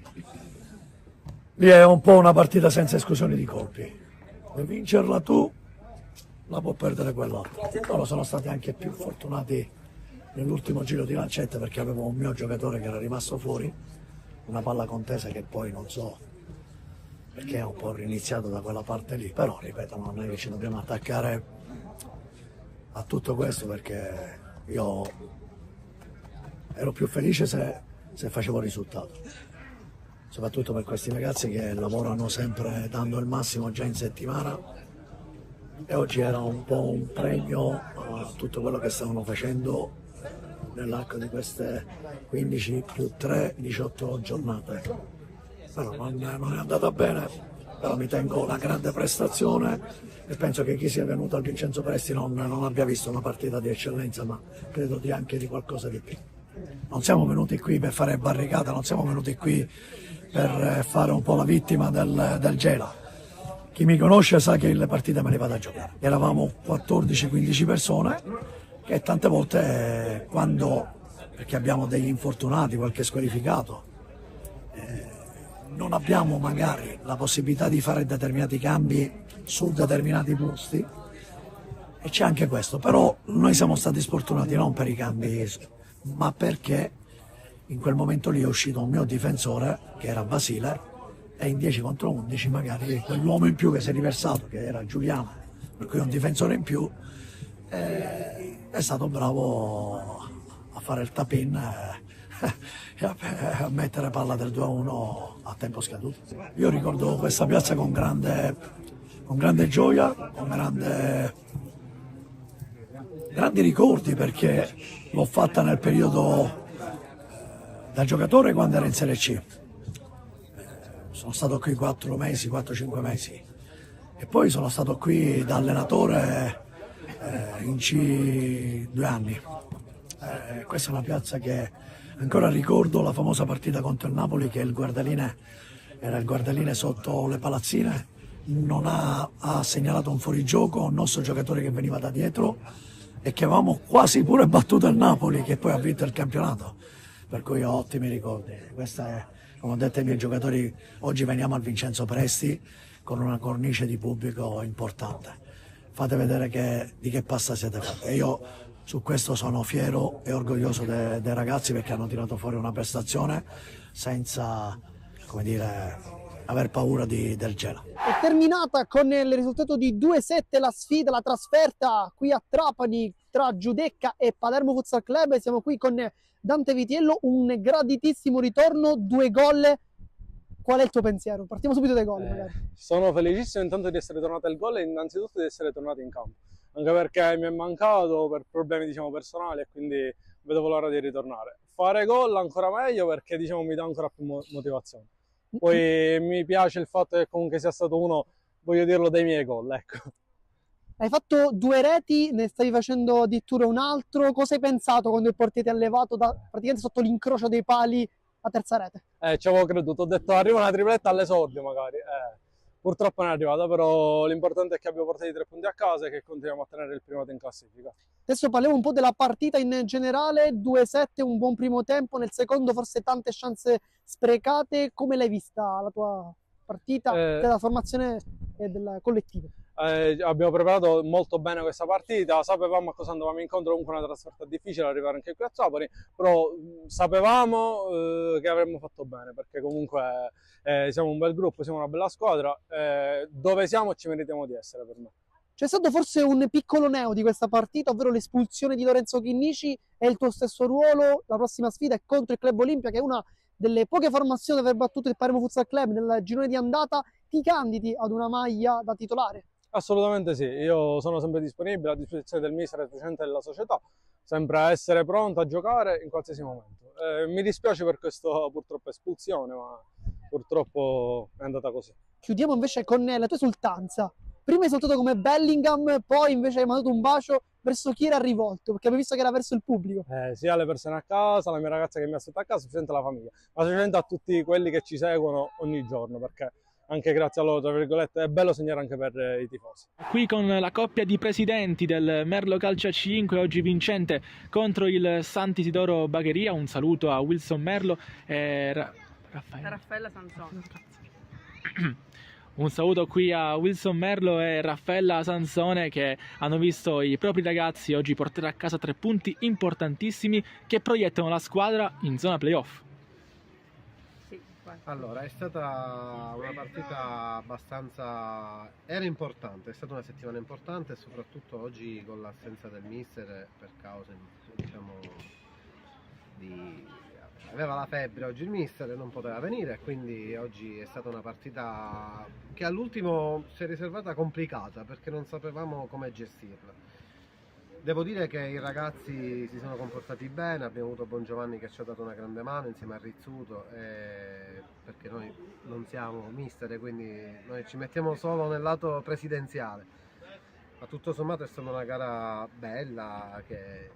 lì è un po' una partita senza esclusioni di colpi. Per vincerla tu, la può perdere quell'altro. Loro sono stati anche più fortunati nell'ultimo giro di lancette, perché avevo un mio giocatore che era rimasto fuori, una palla contesa che poi non so perché è un po' riniziato da quella parte lì, però ripeto, non è che ci dobbiamo attaccare a tutto questo, perché io ero più felice se facevo il risultato, soprattutto per questi ragazzi che lavorano sempre dando il massimo già in settimana, e oggi era un po' un premio a tutto quello che stavano facendo nell'arco di queste 15 più 3, 18 giornate. Però non è andata bene, però mi tengo una grande prestazione e penso che chi sia venuto al Vincenzo Presti non abbia visto una partita di eccellenza, ma credo anche di qualcosa di più. Non siamo venuti qui per fare barricata, non siamo venuti qui per fare un po' la vittima del Gela. Chi mi conosce sa che le partite me le vado a giocare. Eravamo 14-15 persone che tante volte perché abbiamo degli infortunati, qualche squalificato, non abbiamo magari la possibilità di fare determinati cambi su determinati posti, e c'è anche questo. Però noi siamo stati sfortunati non per i cambi, ma perché in quel momento lì è uscito un mio difensore che era Basile, e in 10 contro 11 magari quell'uomo in più che si è riversato, che era Giuliano, per cui un difensore in più, è stato bravo a fare il tap-in e a mettere palla del 2-1 a tempo scaduto. Io ricordo questa piazza con grande gioia, con grandi ricordi, perché l'ho fatta nel periodo da giocatore quando era in Serie C. Sono stato qui 4-5 mesi, e poi sono stato qui da allenatore in C 2 anni. Questa è una piazza che ancora ricordo, la famosa partita contro il Napoli, che era il guardaline sotto le palazzine, non ha segnalato un fuorigioco, un nostro giocatore che veniva da dietro, e che avevamo quasi pure battuto il Napoli, che poi ha vinto il campionato, per cui ho ottimi ricordi. Questa è, come ho detto ai miei giocatori, oggi veniamo al Vincenzo Presti con una cornice di pubblico importante. Fate vedere di che pasta siete fatti. E io su questo sono fiero e orgoglioso dei ragazzi, perché hanno tirato fuori una prestazione senza, come dire, aver paura del gelo. È terminata con il risultato di 2-7 la sfida, la trasferta qui a Trapani tra Giudecca e Palermo Futsal Club. Siamo qui con Dante Vitiello, un graditissimo ritorno, 2 gol. Qual è il tuo pensiero? Partiamo subito dai gol, magari. Sono felicissimo intanto di essere tornato al gol e innanzitutto di essere tornato in campo, anche perché mi è mancato per problemi, diciamo, personali, e quindi vedevo l'ora di ritornare. Fare gol ancora meglio, perché, diciamo, mi dà ancora più motivazione. Poi mi piace il fatto che comunque sia stato uno, voglio dirlo, dei miei gol, ecco. Hai fatto 2 reti, ne stavi facendo addirittura un altro. Cosa hai pensato quando il portiere ti ha levato praticamente sotto l'incrocio dei pali a terza rete? Ci avevo creduto, ho detto arriva una tripletta all'esordio magari. Purtroppo non è arrivata, però l'importante è che abbiamo portato i 3 punti a casa e che continuiamo a tenere il primato in classifica. Adesso parliamo un po' della partita in generale. 2-7, un buon primo tempo, nel secondo forse tante chance sprecate. Come l'hai vista la tua partita, della formazione e del collettivo? Abbiamo preparato molto bene questa partita, sapevamo a cosa andavamo incontro, comunque una trasferta difficile arrivare anche qui a Trapani, però sapevamo che avremmo fatto bene, perché comunque siamo un bel gruppo, siamo una bella squadra, dove siamo ci meritiamo di essere, per me. C'è stato forse un piccolo neo di questa partita, ovvero l'espulsione di Lorenzo Chinnici. È il tuo stesso ruolo, la prossima sfida è contro il Club Olimpia, che è una delle poche formazioni ad aver battuto il Palermo Futsal Club nel girone di andata. Ti candidi ad una maglia da titolare? Assolutamente sì, io sono sempre disponibile a disposizione del mister e del presidente della società, sempre a essere pronto a giocare in qualsiasi momento. Mi dispiace per questa purtroppo espulsione, ma purtroppo è andata così. Chiudiamo invece con la tua esultanza. Prima hai salutato come Bellingham, poi invece hai mandato un bacio. Verso chi era rivolto? Perché avevo visto che era verso il pubblico. Sia le persone a casa, la mia ragazza che mi aspetta a casa, specialmente la famiglia, ma specialmente a tutti quelli che ci seguono ogni giorno, perché anche grazie a loro, tra virgolette, è bello segnare anche per i tifosi. Qui con la coppia di presidenti del Merlo Calcio 5, oggi vincente contro il Sant'Isidoro Bagheria. Un saluto a Wilson Merlo e Raffaella Sansone. Un saluto qui a Wilson Merlo e Raffaella Sansone, che hanno visto i propri ragazzi oggi portare a casa 3 punti importantissimi che proiettano la squadra in zona playoff. Allora, è stata una partita abbastanza... era importante, è stata una settimana importante, e soprattutto oggi con l'assenza del mister per cause, diciamo, aveva la febbre oggi il mister e non poteva venire, quindi oggi è stata una partita che all'ultimo si è riservata complicata, perché non sapevamo come gestirla. Devo dire che i ragazzi si sono comportati bene, abbiamo avuto Bongiovanni che ci ha dato una grande mano insieme a Rizzuto, perché noi non siamo mister, quindi noi ci mettiamo solo nel lato presidenziale. Ma tutto sommato è stata una gara bella, che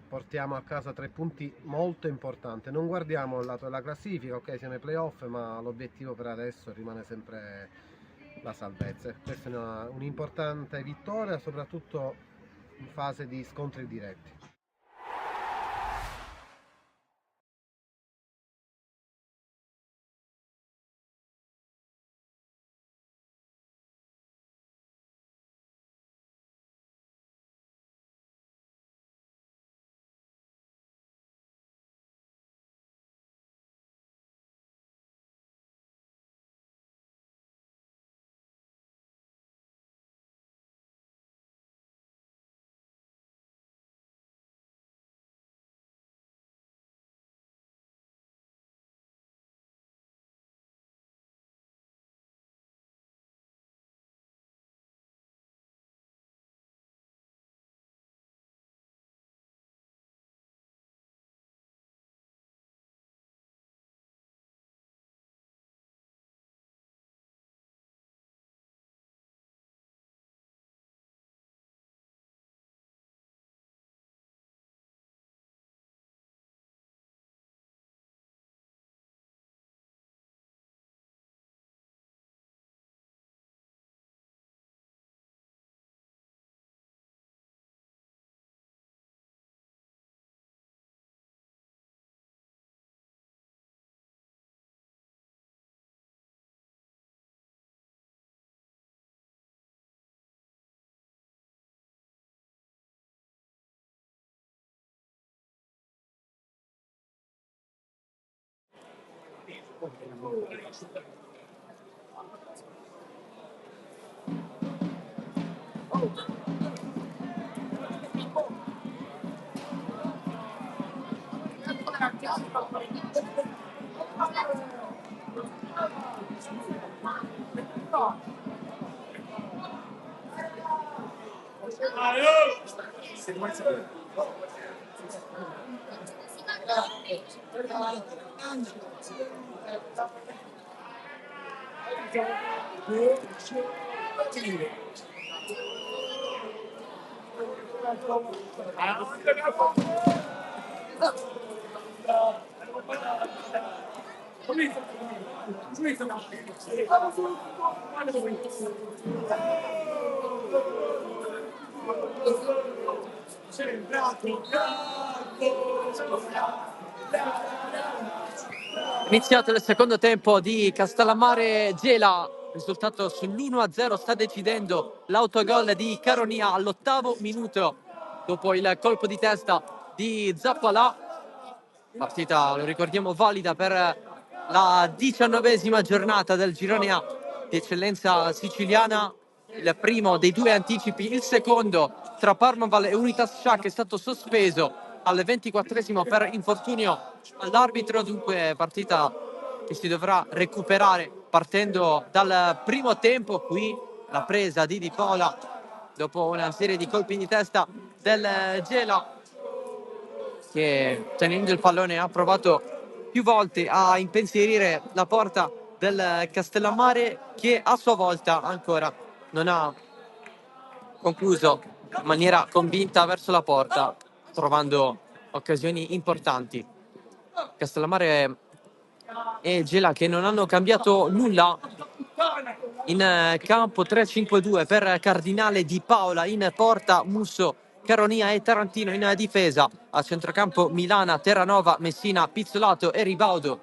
portiamo a casa 3 punti molto importanti. Non guardiamo il lato della classifica, ok, siamo ai playoff, ma l'obiettivo per adesso rimane sempre la salvezza. Questa è un'importante vittoria, soprattutto in fase di scontri diretti. Iniziato il secondo tempo di Castellammare Gela, risultato sull'1-0 sta decidendo l'autogol di Caronia all'8° minuto dopo il colpo di testa di Zappalà. Partita, lo ricordiamo, valida per la 19ª giornata del girone A di eccellenza siciliana, il primo dei due anticipi, il secondo tra Parmaval e Unitas Sciacca è stato sospeso al 24esimo per infortunio all'arbitro, dunque partita che si dovrà recuperare partendo dal primo tempo. Qui la presa di Di Paola dopo una serie di colpi di testa del Gela, che tenendo il pallone ha provato più volte a impensierire la porta del Castellammare, che a sua volta ancora non ha concluso in maniera convinta verso la porta, trovando occasioni importanti. Castellammare e Gela che non hanno cambiato nulla in campo, 3-5-2 per Cardinale, Di Paola in porta, Musso, Caronia e Tarantino in difesa, a centrocampo Milana, Terranova, Messina, Pizzolato e Ribaudo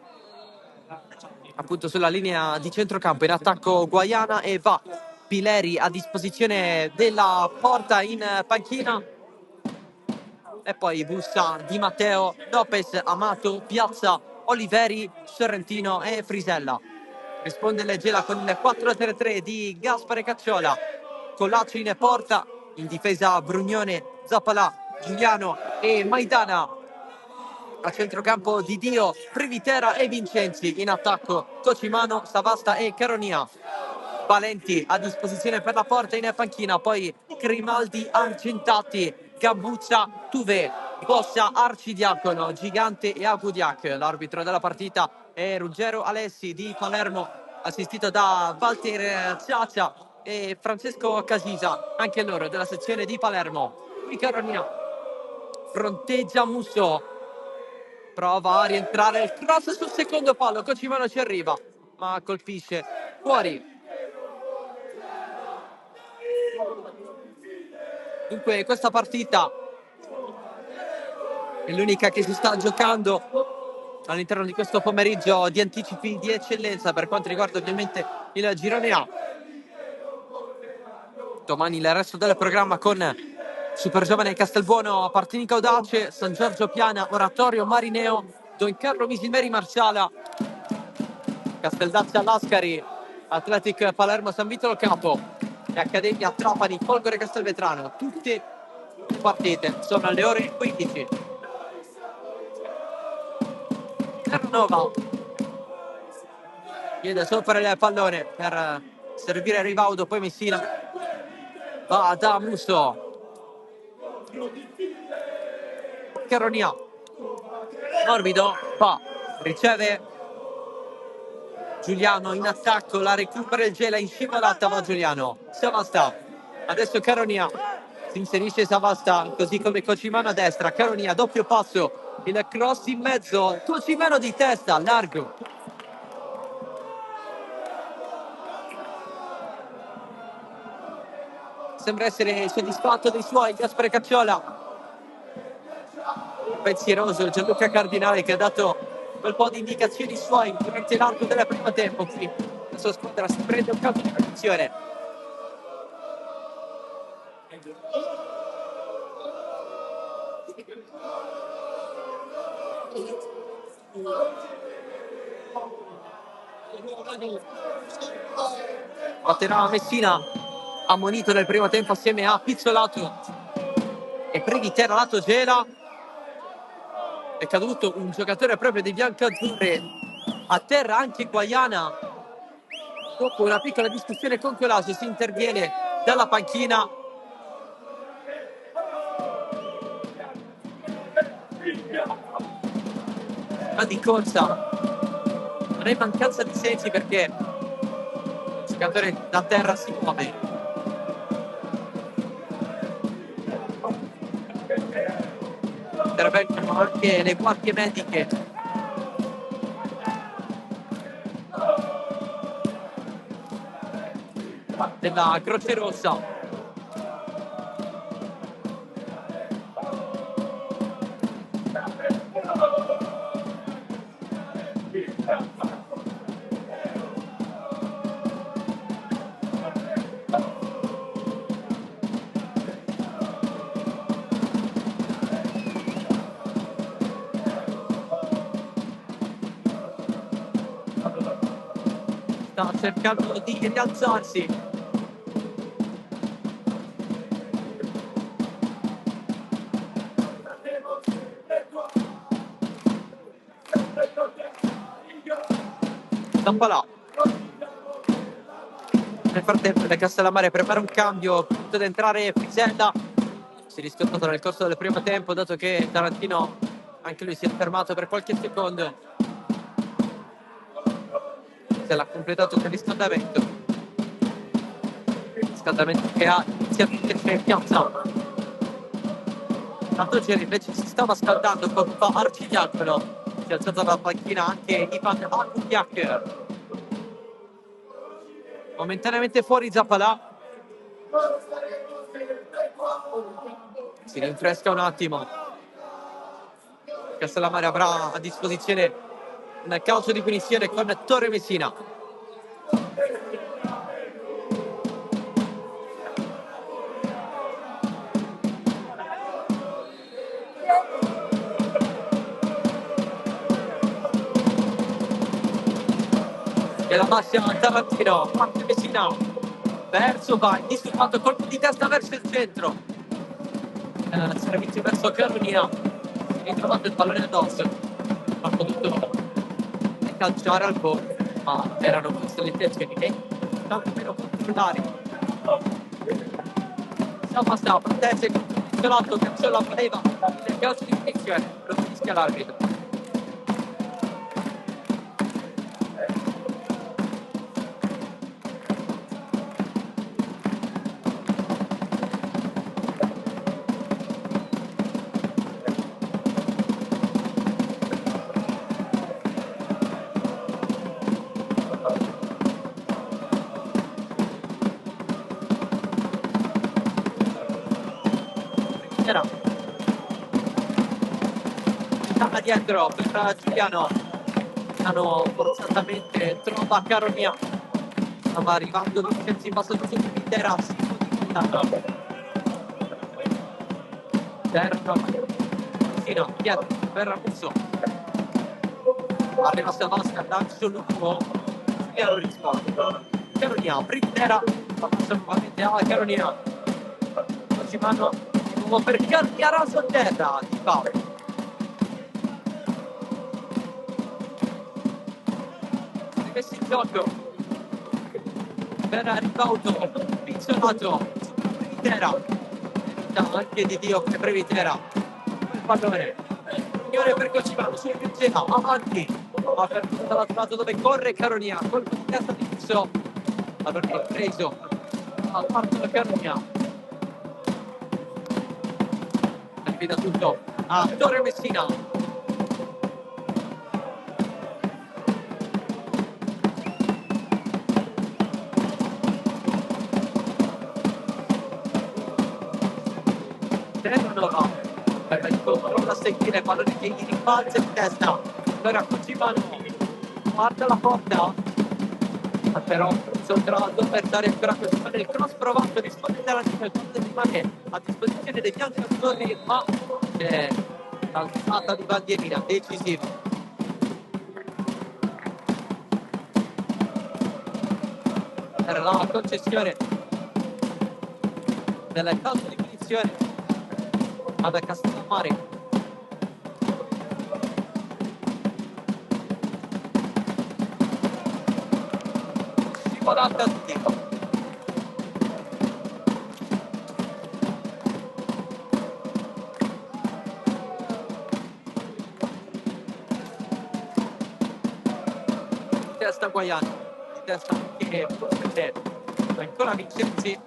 appunto sulla linea di centrocampo. In attacco Guaiana e va Pileri a disposizione della porta in panchina, e poi Bussa, Di Matteo, Lopez, Amato, Piazza, Oliveri, Sorrentino e Frisella. Risponde il Gela con il 4-3-3 di Gaspare Cacciola, Collaccio in porta, in difesa Brugnone, Zappalà, Giuliano e Maidana. A centrocampo Di Dio, Privitera e Vincenzi. In attacco Cocimano, Savasta e Caronia. Valenti a disposizione per la porta in panchina, poi Grimaldi, Argentati, Gambuzza, Tuve, Bossa, Arcidiacono, Gigante e Agudiac. L'arbitro della partita è Ruggero Alessi di Palermo, assistito da Walter Ciaccia e Francesco Casisa, anche loro della sezione di Palermo. Qui Caronia fronteggia Musso, prova a rientrare il cross sul secondo palo, Cocimano ci arriva ma colpisce fuori. Dunque questa partita è l'unica che si sta giocando all'interno di questo pomeriggio di anticipi di eccellenza per quanto riguarda ovviamente il girone A. Domani il resto del programma con Super Giovane Castelbuono, Partinica Audace, San Giorgio Piana, Oratorio Marineo, Don Carlo Misimeri Marsala, Casteldazza Lascari, Athletic Palermo San Vito Lo Capo e Accademia Trapani Folgore Castelvetrano. Tutte le partite sono alle ore 15. Terranova chiede sopra il pallone per servire Rivaudo, poi Messina va da Musso. Caronia morbido, fa, riceve Giuliano in attacco, la recupera il Gela, in scivolata va Giuliano, Savasta, adesso Caronia, si inserisce Savasta, così come Cocimano a destra, Caronia, doppio passo, il cross in mezzo, Cocimano di testa, largo. Sembra essere soddisfatto dei suoi, Gaspare Cacciola. Pensieroso Gianluca Cardinale che ha dato quel po' di indicazioni suoi durante l'arco del primo tempo. Qui la sua squadra si prende un calcio di punizione. Batterà Messina, ammonito nel primo tempo assieme a Pizzolato e Privitera lato Gela. È caduto un giocatore proprio dei biancazzurri, a terra anche Guaiana. Dopo una piccola discussione con Colascio si interviene dalla panchina. Ma di corsa non è mancanza di sensi perché il giocatore da terra si muove. Intervengono anche le guardie mediche. Della Croce Rossa. Sta cercando di rialzarsi. Zampalà. Nel frattempo il Castellammare prepara un cambio, punto ad entrare Frisella. Si è riscattato nel corso del primo tempo, dato che Tarantino anche lui si è fermato per qualche secondo. Se l'ha completato il riscaldamento. Riscaldamento che ha inizialmente in piazza. Tantogeri invece si stava scaldando con Arcidiacono. Si è alzato dalla panchina anche Ivan Akubiak. Momentaneamente fuori Zappalà. Si rinfresca un attimo. Castellammare avrà a disposizione un calcio di punizione con Torre Messina. E la passa a Tarantino, parte Messina verso, va indisturbato, colpo di testa verso il centro, servizio verso Caronia, si è ritrovato il pallone addosso, ha potuto calciare al gol, ma erano queste le intenzioni e tanto meno controllari. Siamo Protese, Scalato, Cazzola voleva il calcio di punizione, lo fischia l'arbitro. dietro per Giuliano. Giuliano forzatamente trova Caronia. Stava arrivando Vincenzi, passa tutto di Vitera. Terno, dietro per Raguso. Arriva Savasca, lancio lungo. Giuliano risponde. Caronia, Vitera. Passa nuovamente a Caronia. Cimano di nuovo per Caronia, raso a terra di Paolo. Rimessi in gioco per Ribaudo, Pizzolato, Previtera, anche di Dio per Previtera, il pallone, Signore per Cocimano, su Pizzena, avanti, ma per tutta la strada dove corre Caronia, colpo di testa di Pizzo, allora è preso, al parto da Caronia, arriva tutto a Torre Messina. Terranova per il controllo a seguire, pallone che gli rimbalza in testa. Allora Cocimano guarda la porta, però Soltrato per dare ancora Cocimano il cross provato, risponde dalla il porta rimane a disposizione dei bianchi azzurri, ma c'è l'alzata di bandierina decisiva. Per la concessione del calcio di punizione ad Castellammare. Scivolata a tiro. Di testa Guaiano, di testa anche ancora Vincenzi,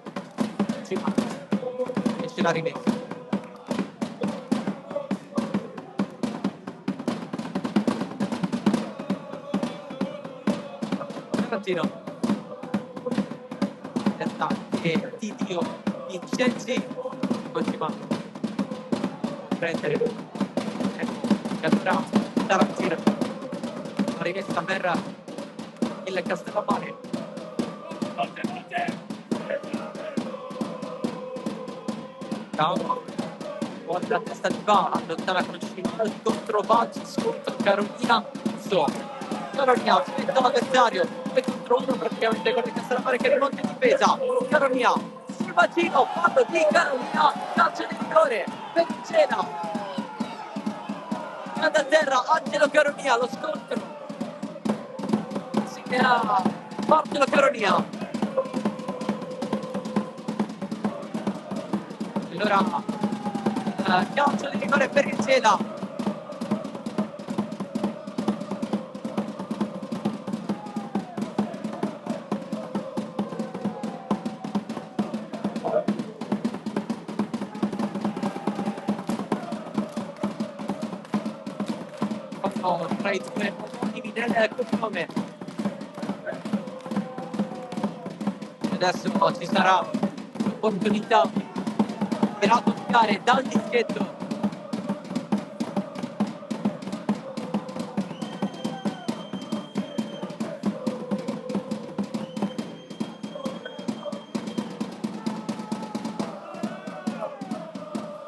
e ce l'ha rimessa. E Tidio Vincenzi Cocimano prendere allora Tarantino la rimessa per il Castellammare. Buona la testa di Va, allontana con Cimano il controvaggi sotto Carolina. Caronia aspetta l'avversario, 2 contro 1 praticamente con il Castellammare che rimonta in difesa. Caronia, Silvagino, fallo di Caronia, calcio di rigore per Cena. Cade a terra Angelo Caronia, lo scontro. Si chiama Marcello Caronia. Allora, calcio di rigore per il Cena. Tra i due omonimi del cognome. Adesso ci sarà l'opportunità per toccare dal dischetto.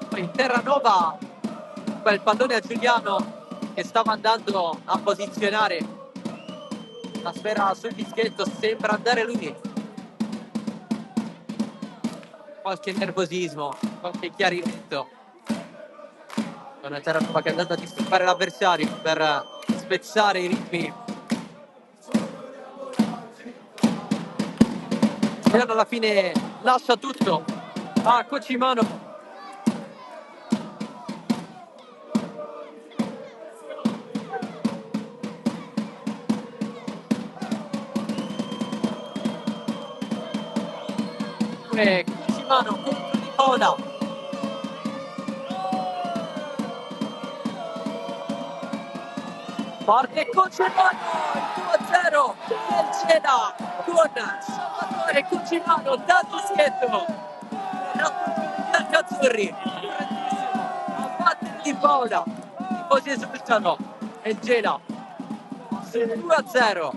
Poi in Terranova quel pallone a Giuliano che stava andando a posizionare la sfera sul dischetto, sembra andare lui. Qualche nervosismo, qualche chiarimento. Con Terranova che è andato a disturbare l'avversario per spezzare i ritmi. Giuliano alla fine lascia tutto a Cocimano. Cocimano contro Nicola. Parte Cocimano, il 2-0 del Cena con Salvatore Cocimano dal dischetto. L'opportunità Biancazzurri a battere Di Paola tifosi esultano e Gela su 2-0.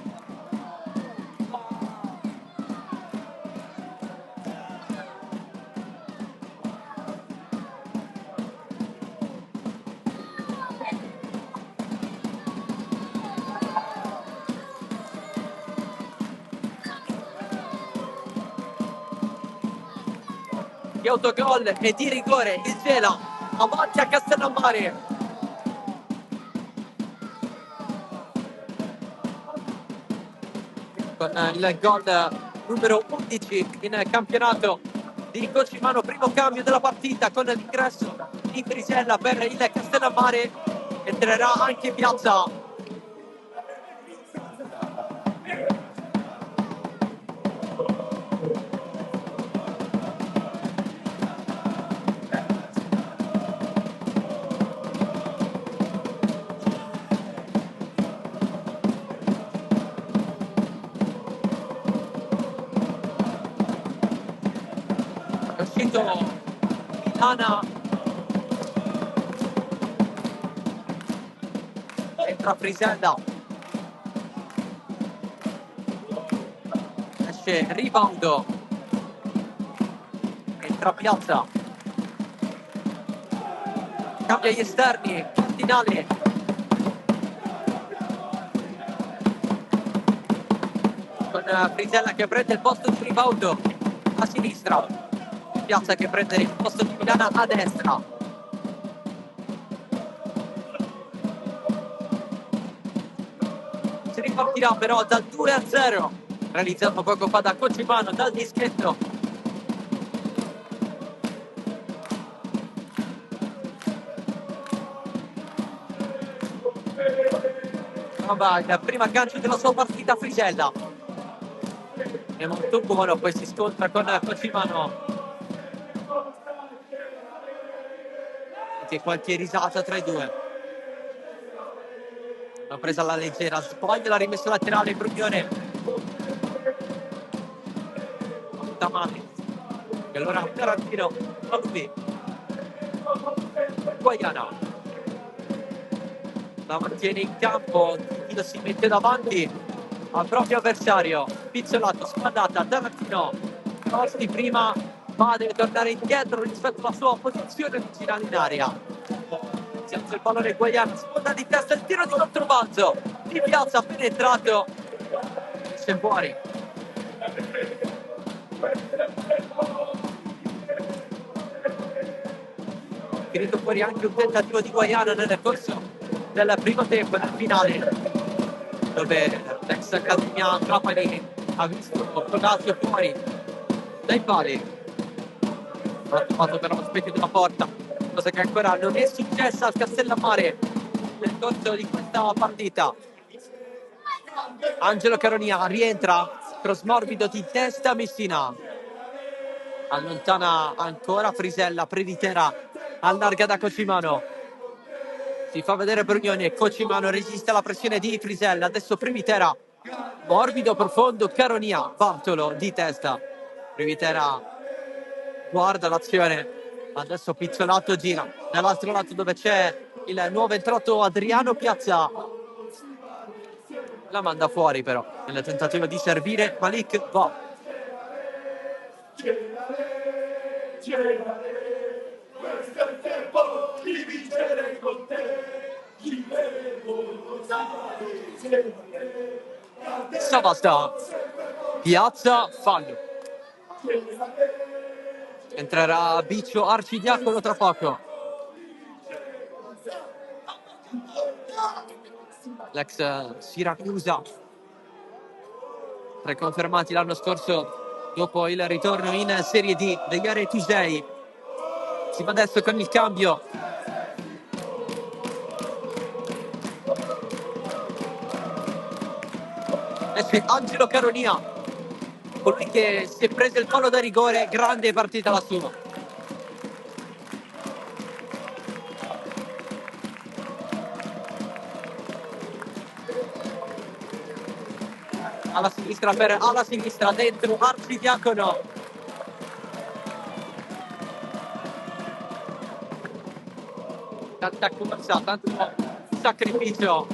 Di autogol e di rigore il Gela avanti a Castellammare. Con il gol numero 11 in campionato di Cocimano, primo cambio della partita con l'ingresso di Frisella per il Castellammare. Entrerà anche Piazza. È uscito Milana, entra Frisella, esce rebound, entra Piazza, cambia gli esterni, Cardinale, con Frisella che prende il posto di rebound a sinistra. Piazza che prende il posto di Milana a destra. Si ripartirà però dal 2-0 realizzato poco fa da Cocimano dal dischetto. Trova il primo aggancio della sua partita Frisella. È molto buono, poi si scontra con Cocimano. Qualche risata tra i due. L'ha presa alla leggera, sbaglia, l'ha rimessa laterale Brugnone. Tamani. E allora Tarantino, qui. Guaiana. La mantiene in campo, Tino si mette davanti al proprio avversario. Pizzolato, spandata, Tarantino. Cross di prima, ma deve tornare indietro rispetto alla sua posizione originale in area. Si alza il pallone Guaiana, sponda di testa, il tiro di controbalzo di Piazza penetrato, esce fuori. Finito fuori anche un tentativo di Guaiana nel corso del primo tempo, nel finale, dove l'ex Accademia Trapani ha visto Prodazio fuori dai pali. Ha trovato però lo specchio della porta, cosa che ancora non è successa al Castellammare nel corso di questa partita. Angelo Caronia rientra, cross morbido di testa Messina, allontana ancora Frisella, Previtera allarga da Cocimano, si fa vedere Brugnoni, Cocimano resiste alla pressione di Frisella, adesso Previtera, morbido profondo Caronia, Bartolo di testa, Previtera guarda l'azione, adesso Pizzolato gira dall'altro lato dove c'è il nuovo entrato Adriano Piazza, la manda fuori però nel tentativo di servire Malik va. Questo è il tempo di vincere con te. Savasta, Piazza, fallo. Entrerà Biccio Arcidiacono tra poco. L'ex Siracusa, riconfermati l'anno scorso dopo il ritorno in Serie D degli Aretusei. Si va adesso con il cambio. Esce Angelo Caronia, colui che si è preso il palo da rigore, grande partita la sua. Alla sinistra dentro Arcidiacono. Tanta corsa, tanto sacrificio.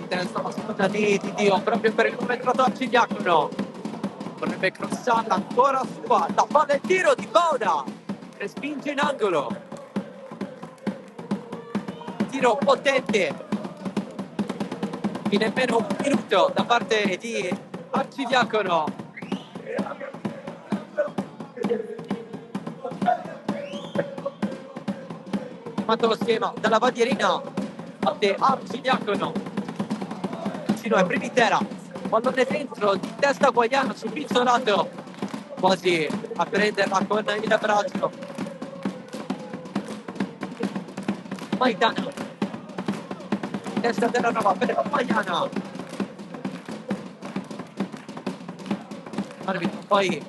Testa la sponda di Dio proprio per il numero 12 Diacono. Vorrebbe crossarla ancora sua, la palla e tiro di Bauda che spinge in angolo. Tiro potente in nemmeno un minuto da parte di Arcidiacono. Fatto lo schema dalla bandierina parte Arcidiacono vicino a Privitera, pallone dentro di testa Guagliano sul pizzolato, quasi a prenderla con il braccio. Maidana, testa della Nova per Guagliana. Arbitro poi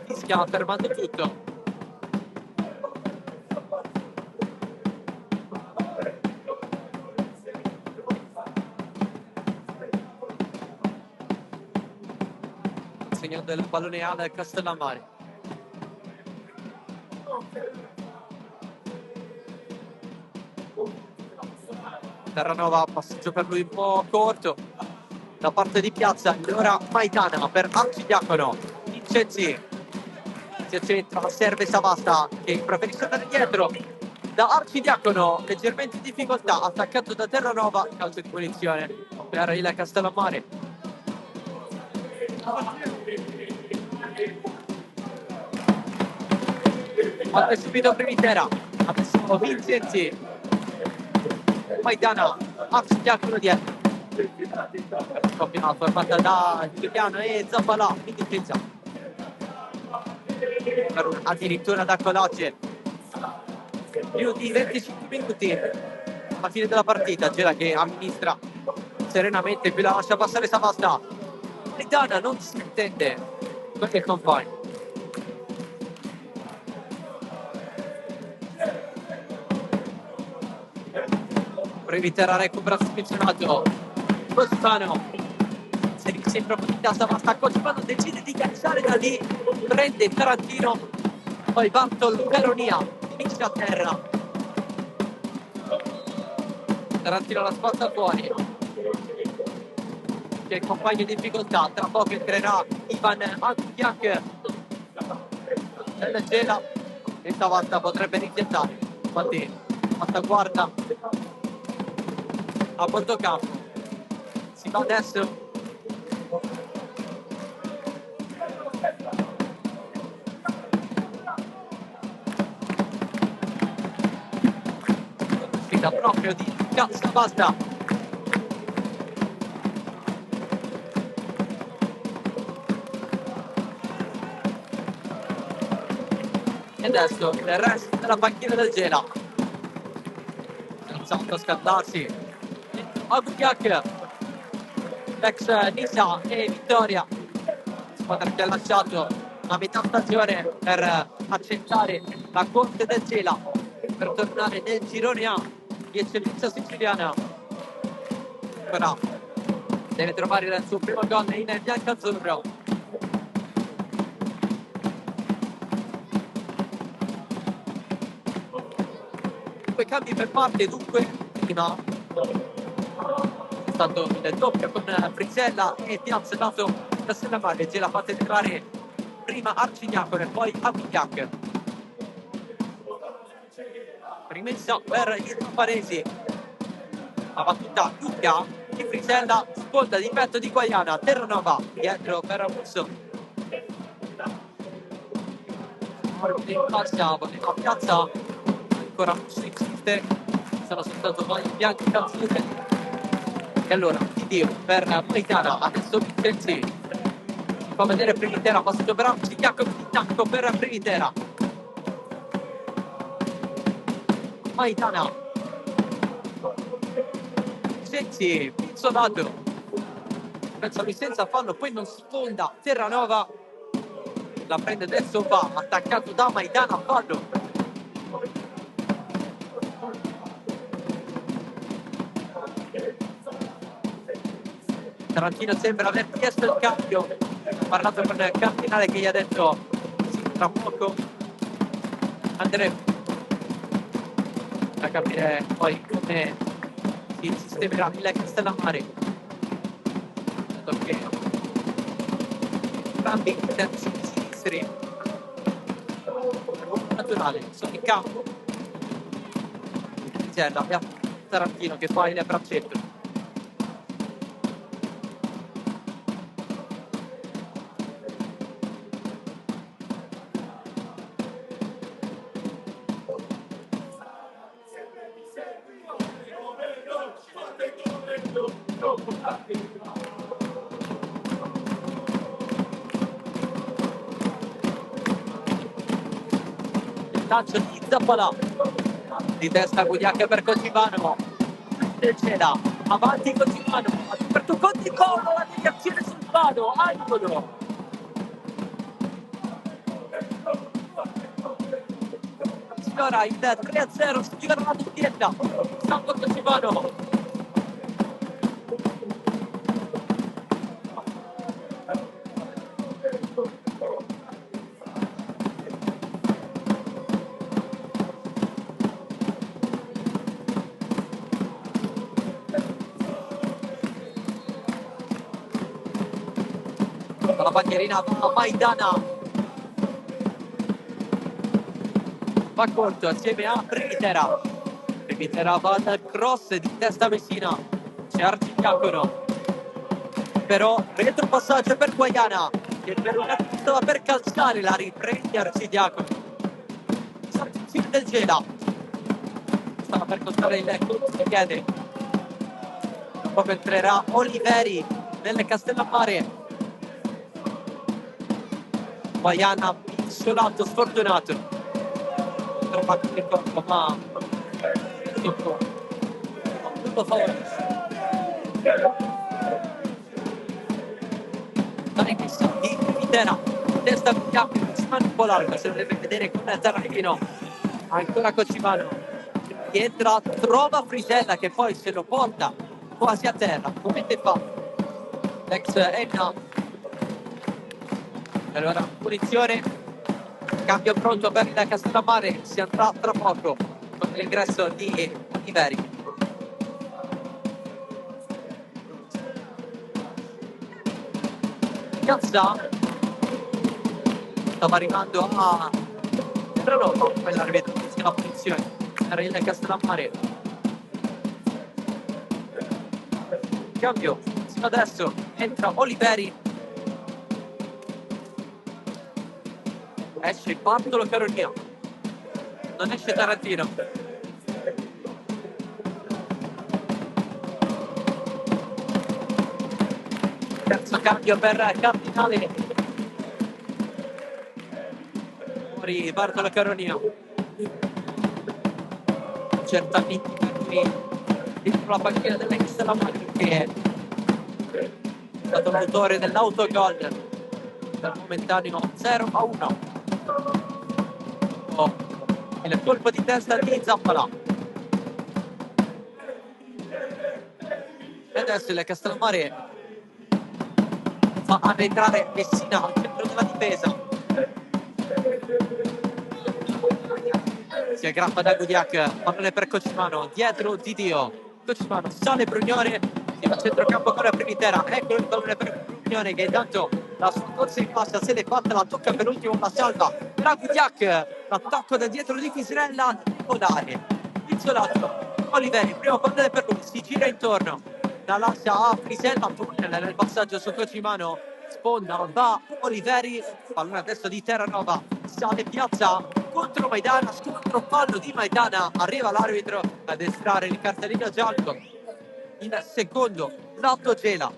fischia fermando tutto. Segnando il pallone al Castellammare. Terranova, passaggio per lui un po' corto da parte di Piazza, allora Maidana per Arcidiacono. Vincenzi si accentra, serve Savasta che preferisce andare dietro da Arcidiacono, leggermente in difficoltà, attaccato da Terranova, calcio di punizione per il Castellammare. Guarda subito Privitera, adesso Vincenzi, Maidana, Arcidiacono dietro. Scoppia formata da Giuliano e Zappalà in difesa. Per addirittura da Colace. Più di 25 minuti alla fine della partita. Gela che amministra serenamente, qui la lascia passare Savasta. Maidana non si intende con il compagno. Privitera recupera spezionato. Costano si sembra partita Savasta. Costano decide di cacciare da lì, prende Tarantino, poi Bartol Peronia finisce a terra. Tarantino la sposta fuori, che il compagno in difficoltà. Tra poco entrerà Ivan Antiak nella Gela e Savasta potrebbe rimpiazzare. Infatti Savasta guarda a bordo campo. Si va adesso uscita proprio di Savasta. E adesso il resto della panchina del Gela, iniziando a scaldarsi Agudiak, ex Nisa e Vittoria, squadra che ha lasciato a metà stagione per accettare la corte del Gela per tornare nel girone A di eccellenza siciliana. Ora deve trovare il suo primo gol in biancazzurro. Due cambi per parte dunque, prima è stato il doppio con Frisella e Piazza dato da Castellammare. Gela fatta entrare prima Arcidiacono e poi Abigliac. Rimessa per i Trapanesi, la battuta lunga di Frisella, sponda di petto di Guaiana. Terranova dietro per Musso. Voleva Piazza, ancora Musso insiste, sono soltanto poi i bianchi calzini. E allora Dio per Maidana, adesso Vincenzi si fa vedere Privitera, passaggio per Arcidiacono di tacco per Privitera. Maidana, Vincenzi, pizzolato, pensa senza fallo, poi non sfonda. Terranova la prende adesso, va attaccato da Maidana, fallo. Tarantino sembra aver chiesto il cambio, ho parlato con il Cardinale che gli ha detto sì, tra poco andremo a capire poi come si sistemerà il Castellammare, dato che entrambi i terzi sinistri naturale sono in campo. Abbiamo Tarantino che fa il braccetto. Il lancio di Zappalà, di testa Gugliacca per Cocimano, del Cela, avanti Cocimano, per tu conti Colo, la deviazione sul vado, angolo. Signora il 3-0, signora la doppietta, Santo Cocimano. La bandierina a Maidana, va corto assieme a Privitera va dal cross di testa Messina, c'è Arcidiacono, però retropassaggio per Guaiana che per un attimo stava per calciare, la riprende Arcidiacono, Santizzino del Gela stava per costare il chiede, poi entrerà Oliveri nelle Castellammare. Guaiana isolato, sfortunato, trova il corpo ma tutto favore. Dai messa di Vitera, testa bianca, Cocimano un po' larga, se lo deve vedere con Tarantino, ancora Cocimano, entra, trova Frisella che poi se lo porta quasi a terra, come te fa l'ex Enna. Allora, punizione, cambio pronto per il Castellammare, si andrà tra poco con l'ingresso di Oliveri. Piazza stava arrivando a Treloro, quella rivedutissima punizione per il Castellammare. Cambio, sino adesso entra Oliveri. Esce Bartolo Caronia, non esce Tarantino. Terzo cambio per Cardinale. Fuori Bartolo Caronia. Certamente dentro la panchina dell'ex della Magri che è stato l'autore dell'autogol dal momentaneo 0-1. Il colpo di testa di Zappalà. E adesso il Castellammare fa arretrare Messina al centro della difesa. Si aggrappa da Gudiac, pallone per Cocimano, dietro Di Dio. Cocimano sale Brugnone, si va a centrocampo con la Privitera. Ecco il pallone per Brugnone che intanto la sua corsa in fascia se l'è fatta, la tocca per l'ultimo, la salva da Gudiac, l'attacco da dietro di Fisrella, isolato Oliveri, primo pallone per lui, si gira intorno, la lascia a Frisella, nel passaggio su Cocimano, sponda, va Oliveri, pallone adesso di Terranova, sale Piazza contro Maidana, scontro fallo di Maidana, arriva l'arbitro ad estrarre il cartellino giallo, il secondo l'Otto Gela.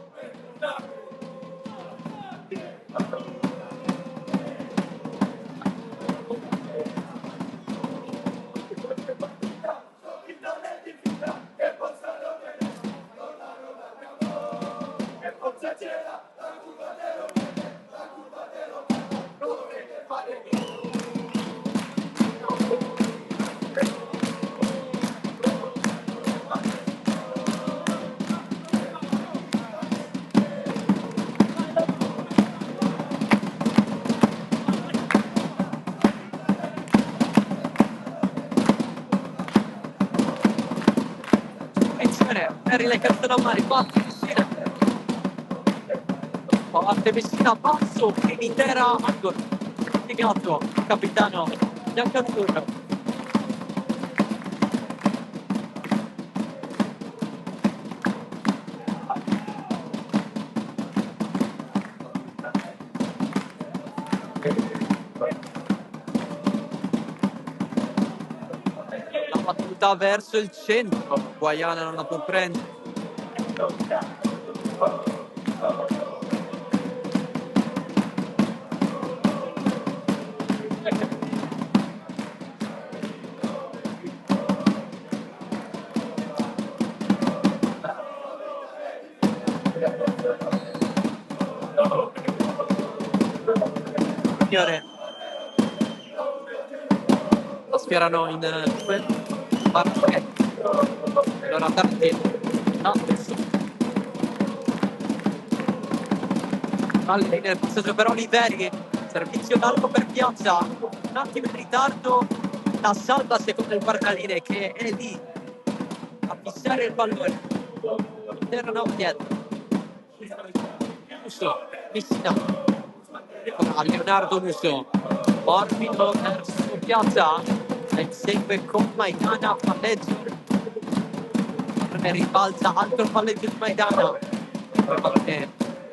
Carile Castellamari, parte Messina. Parte Messina, basso, Trinitera, ancora. Spiegato, capitano biancazzurro. La battuta verso il centro, Guaiana non la può prendere. Signore, la schierano in due. Barchetti. Allora Tarantino. No, adesso. Alle nel passaggio per Oliveri. Servizio d'arco per Piazza. Un attimo in ritardo. La salva secondo il guardalinee che è lì a fissare il pallone. Erano dietro. Musso. Messina. Ora Leonardo Musso. Morbido verso Piazza. E segue con Maidana, palleggio. Ribalta altro palleggio di Maidana.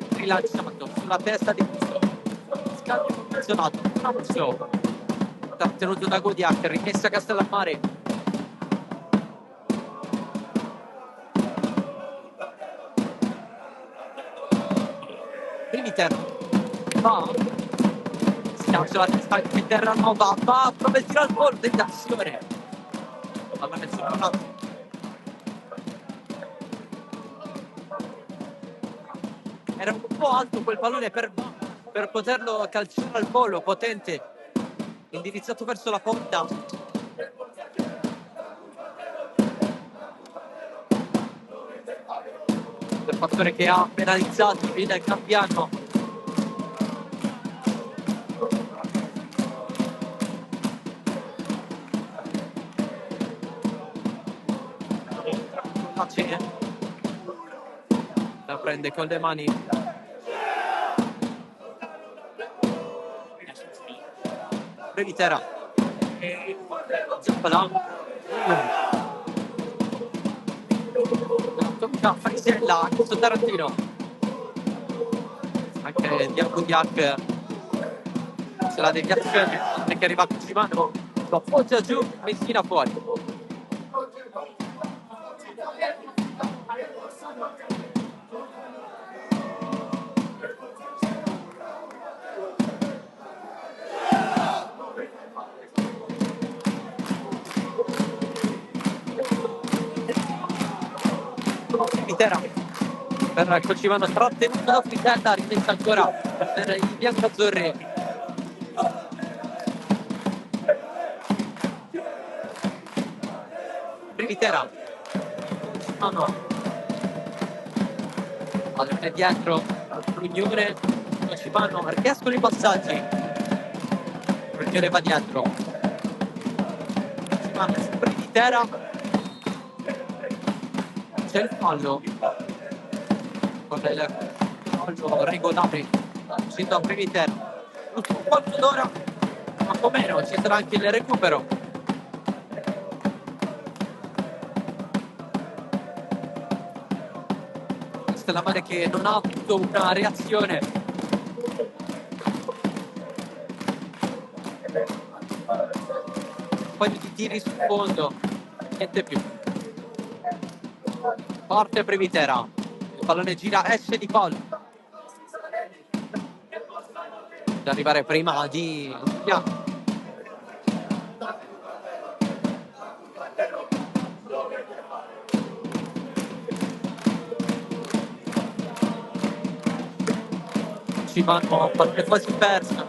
Rilanciato sulla testa di Musso. Scambio posizionato. Musso. Trattenuto da Godiac. Rimessa a Castellammare. Primiter. Va. Schiaccia la testa in terra nuova. Va. Prova il tiro al volo. Tentazione. Alla mezz'ora. Era un po' alto quel pallone per poterlo calciare al volo, potente, indirizzato verso la porta. Il fattore che ha penalizzato viene il Cambiano. La prende con le mani. Previtera. Zappala. Tocca Frisella su Tarantino. Anche Diac se la deviazione che arriva a Cucimano. Lo appoggia giù, Messina fuori. Per Cocimano trattenuto da Frisella, rimessa ancora per i biancazzurri. Privitera. No. Allora dietro Rugnone, Cocimano, riescono i passaggi. Rugnone va dietro. Cocimano su Privitera. C'è il fallo con il fallo regolare uscito a Privitera. L'ultimo quarto d'ora, ma com'ero, ci sarà anche il recupero. Castellammare che non ha avuto una reazione. Un paio di tiri sul fondo, niente più. Forte Privitera, il pallone gira, esce di gol. Da arrivare prima di Bianco. Cimano parte quasi persa.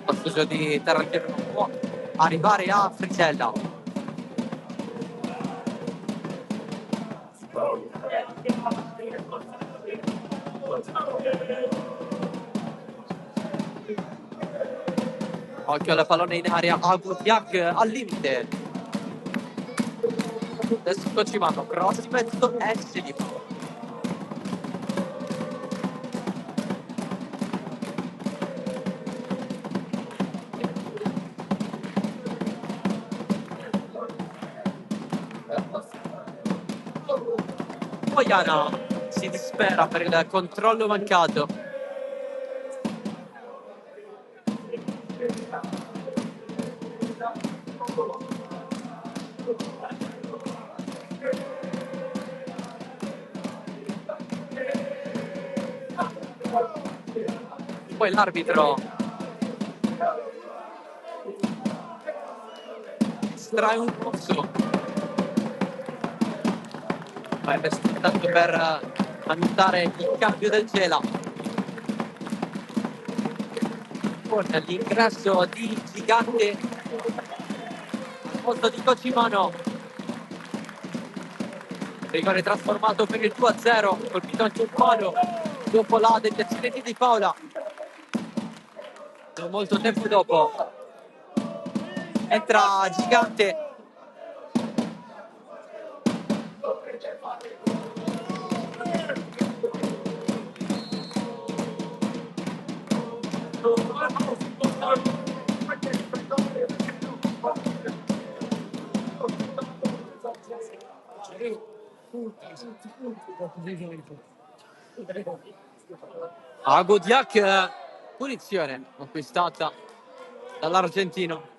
Passaggio di Tarantino non può arrivare a Frisella. Occhio alla pallone in area, Agutiac al limite. Adesso Cocimano, cross in mezzo, esce di Paola. Boiana si dispera per il controllo mancato. Poi l'arbitro estrae un rosso. Ma è stato per annotare il cambio del Gela. Con l'ingresso di Gigante al posto di Cocimano. Rigore trasformato per il 2-0, colpito anche il palo dopo la deviazione di Di Paola. Non molto tempo dopo entra Gigante. A Godiac, punizione conquistata dall'argentino.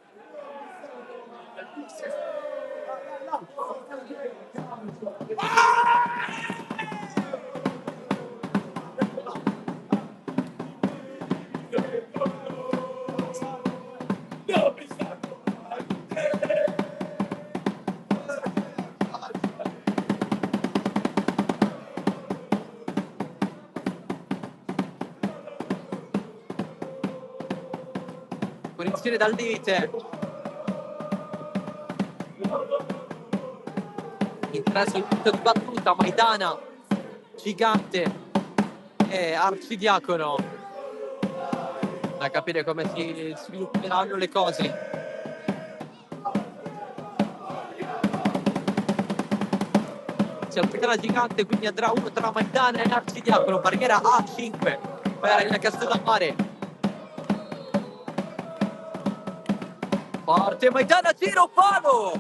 Punizione dal limite. Ingresso il punto di battuta, Maidana, Gigante e Arcidiacono. Da capire come si svilupperanno le cose. Si applicherà Gigante, quindi andrà uno tra Maidana e Arcidiacono. Barriera A5 per il Castellammare. Parte Maidana, tiro, palo!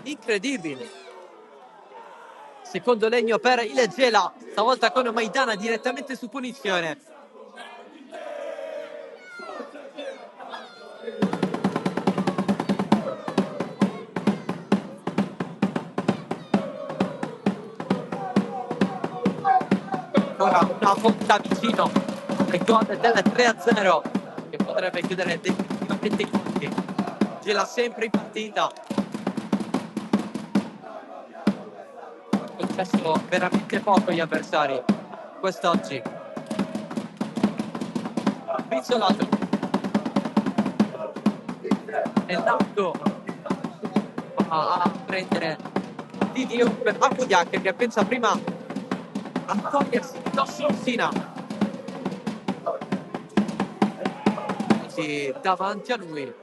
Incredibile. Secondo legno per il Gela, stavolta con Maidana direttamente su punizione. Ancora una volta vicino al gol del 3-0 che potrebbe chiudere definitivamente i conti. Gela sempre in partita. Ha concesso veramente poco agli avversari quest'oggi. Pizzolato. E Lauto va a prendere Didio per Acudiac che pensa prima a togliersi addosso Sina. Davanti a lui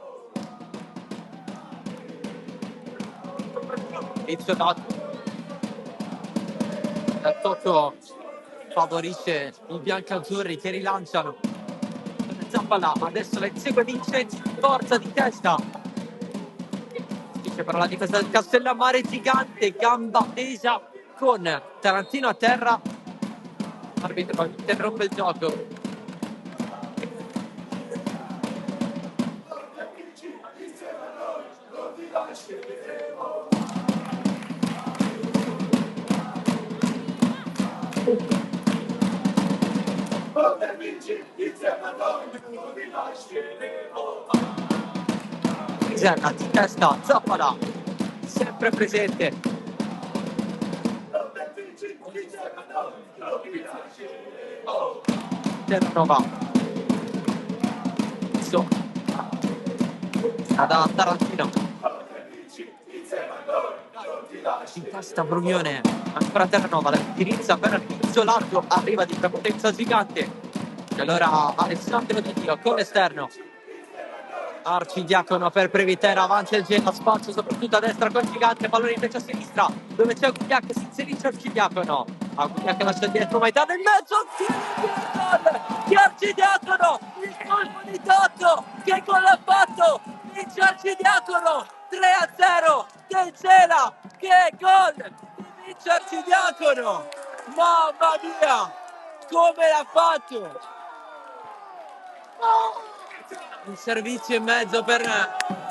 Pizzolato. Tocco favorisce i biancazzurri che rilanciano. Zappala adesso la insegue Vincenzi, forza di testa. Dice però la difesa del Castellammare, Gigante, gamba tesa con Tarantino a terra. L'arbitro interrompe il gioco. Iserna di testa, Zappala sempre presente. Terranova da Tarantino in testa Brugnone, ancora Terranova, la utilizza per Pizzolato, arriva di prepotenza Gigante e allora Alessandro Di Dio con l'esterno. Arcidiacono per Previtera, avanza il Gela, spazio soprattutto a destra con Gigante, pallone invece a sinistra, dove c'è Gugliac, si inserisce Arcidiacono. A Gugliac lascia dietro Maidana in mezzo, gol di Arcidiacono, il colpo di Totto, che gol ha fatto? Vince Arcidiacono, 3-0 del Gela, che gol di vince Arcidiacono, mamma mia, come l'ha fatto? Un servizio in mezzo per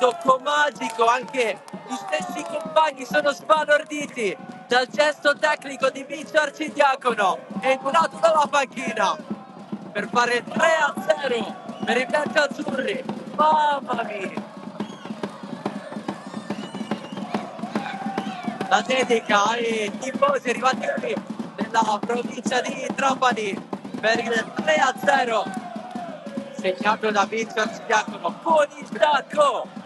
tocco magico, anche gli stessi compagni sono sbalorditi dal gesto tecnico di Vince Arcidiacono, entrato dalla panchina per fare 3-0 per i biancazzurri. Mamma mia! La dedica ai tifosi arrivati qui nella provincia di Trapani per il 3-0 segnato da Vince Arcidiacono con il tacco.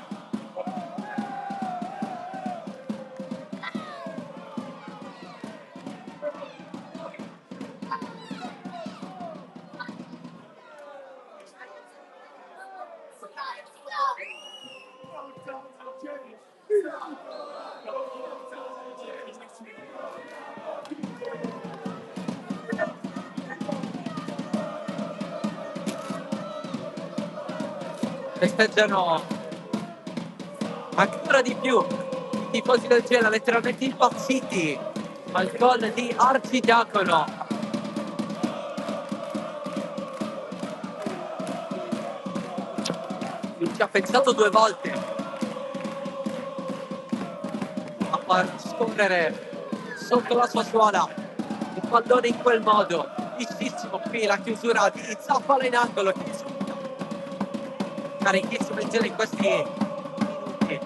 Festeggiano ancora di più i tifosi del Gela, letteralmente impazziti al gol di Arcidiacono. Ci ha pensato 2 volte a far scorrere sotto la sua suola il pallone in quel modo. Vistissimo qui la chiusura di Zappala in angolo, che risulta carichissimo il Gela in questi minuti.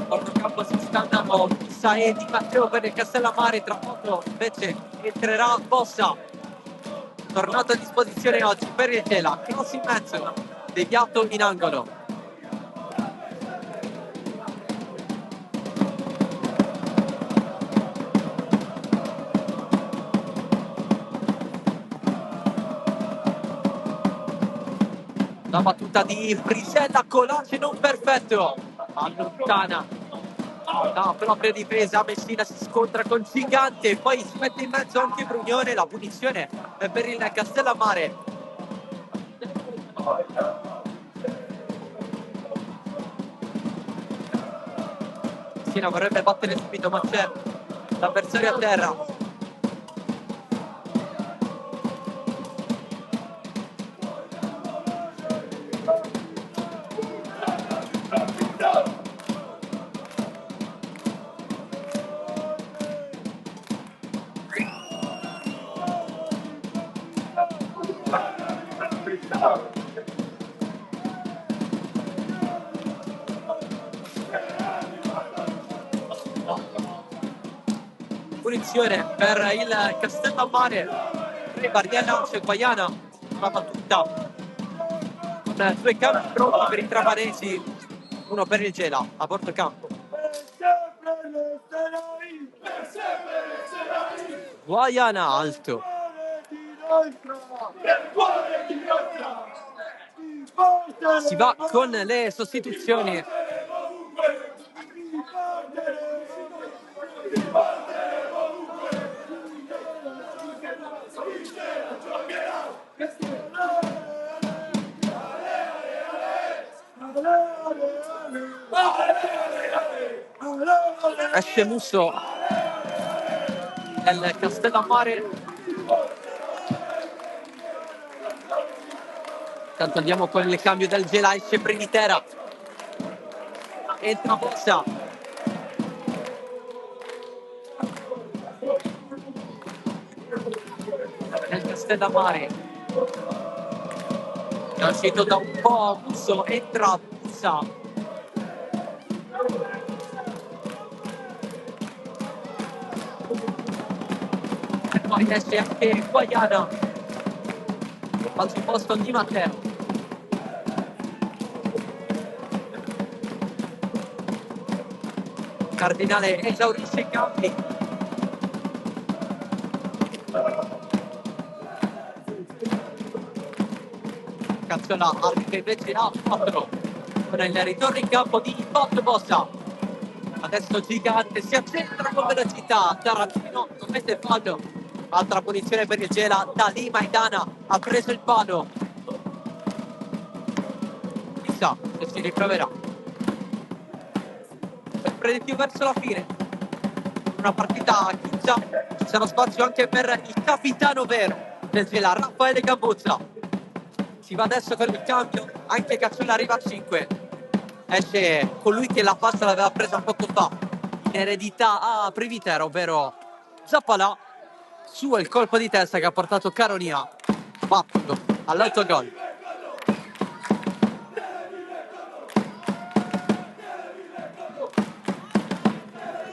Portocampo si sta andando Sae di Matteo per il Castellammare, tra poco invece entrerà Bossa, tornato a disposizione oggi per il Gela, cross in mezzo, deviato in angolo. La battuta di Frisella, Colace non perfetto, allontana la propria difesa. Messina si scontra con Gigante, poi si mette in mezzo anche Brugnone. La punizione è per il Castellammare. Messina vorrebbe battere subito, ma c'è l'avversario a terra. Punizione per il Castellammare. Bardiella c'è Guaiana, una battuta con 2 campi pronti per i trapanesi, uno per il Gela a Portocampo. Guaiana alto. Si va con le sostituzioni. Esce Musso del Castellammare. Intanto andiamo con il cambio del Gela, esce Previtera, entra Bossa. Nel Castellammare è uscito da un po' Musso, entra Bossa. E poi esce anche Guaiana al suo posto di Matteo. Cardinale esaurisce i campi. Cazzola arriva invece a 4 con il ritorno in campo di Bot Bossa. Adesso Gigante si accentra con velocità, Tarantino non mette fallo, altra punizione per il Gela da lì. Maidana ha preso il palo, chissà se si riproverà, sempre di più verso la fine, una partita chiusa, ci sarà spazio anche per il capitano vero del Gela, Raffaele Gambuzza. Si va adesso per il cambio, anche Cazzola arriva a 5, esce colui che la pasta l'aveva presa poco fa in eredità a Privitera, ovvero Zappalà. Su il colpo di testa che ha portato Caronia Battuto all'autogol.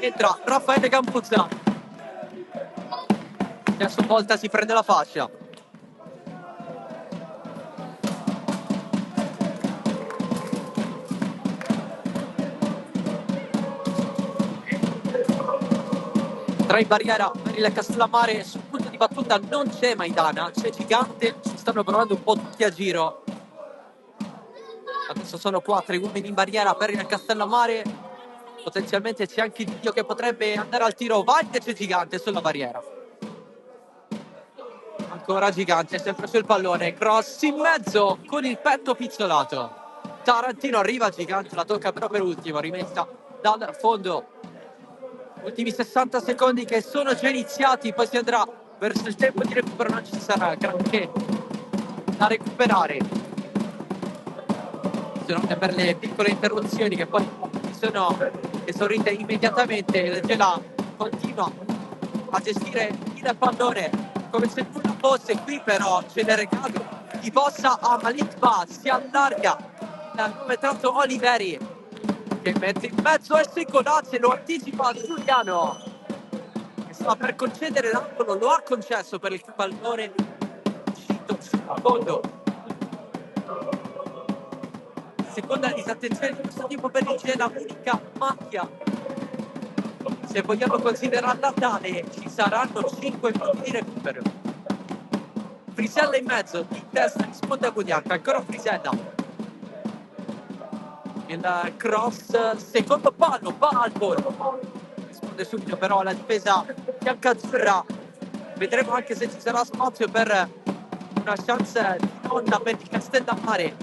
Entra Raffaele Campuzza, che a sua volta si prende la fascia. Tra in barriera per il Castellammare, sul punto di battuta non c'è Maidana, c'è Gigante, si stanno provando un po' tutti a giro. Adesso sono 4 uomini in barriera per il Castellammare, potenzialmente c'è anche Dio che potrebbe andare al tiro, va e c'è Gigante sulla barriera. Ancora Gigante, sempre sul pallone, cross in mezzo con il petto pizzolato. Tarantino arriva, Gigante la tocca però per ultimo, rimessa dal fondo. Ultimi 60 secondi che sono già iniziati, poi si andrà verso il tempo di recupero, non ci sarà granché da recuperare. Se non è per le piccole interruzioni che poi sono esaurite immediatamente, il Gela continua a gestire il pallone come se nulla fosse. Qui però c'è il regalo di Bossa a Malik Ba, si allarga il nometrato Oliveri che mette in mezzo e Secolace, lo anticipa Giuliano che sta per concedere l'angolo, lo ha concesso per il pallone uscito sul fondo. Seconda disattenzione di questo tipo per il Gela, unica macchia, se vogliamo considerarla tale. Ci saranno 5 minuti di recupero. Frisella in mezzo, in testa risponde a Guglianca, ancora Frisella. Il cross, secondo palo, va al volo. Risponde subito però la difesa biancazzurra. Vedremo anche se ci sarà spazio per una chance di nonna per il Castellammare,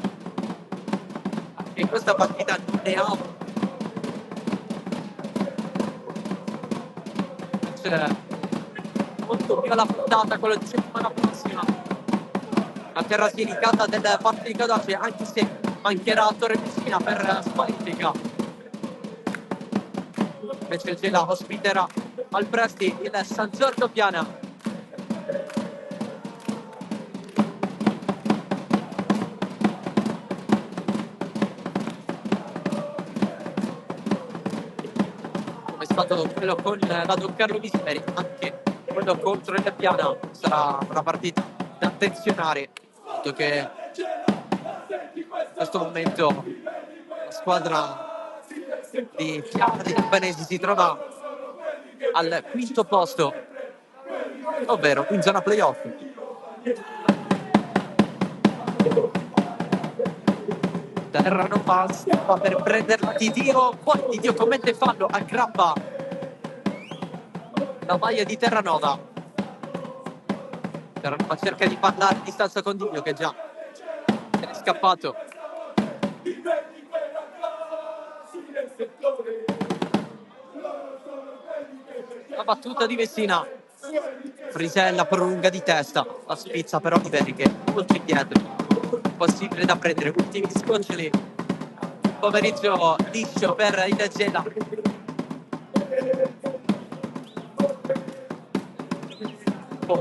che in questa partita non ne ha. C'è molto più alla puntata quello di settimana prossima. La terra sienicata del Parco di Cadace, anche se mancherà Torre Messina per squalifica. Invece il Gela ospiterà al Presti il San Giorgio Piana. Come è stato quello con la Don Carlo Vismeri, anche quello contro il Piana sarà una partita da attenzionare, dato che in questo momento la squadra di Piana di Campanesi si trova al quinto posto, ovvero in zona playoff. Terranova sta per prenderla di Dio, poi di Dio commette fallo, aggrappa la maglia di Terranova. Terranova cerca di parlare a distanza con Dio che già se n'è scappato. La battuta di Messina, Frisella prolunga di testa, la spizza però di Veri che molto indietro, possibile da prendere. Ultimi scoccioli, pomeriggio liscio per il Gela.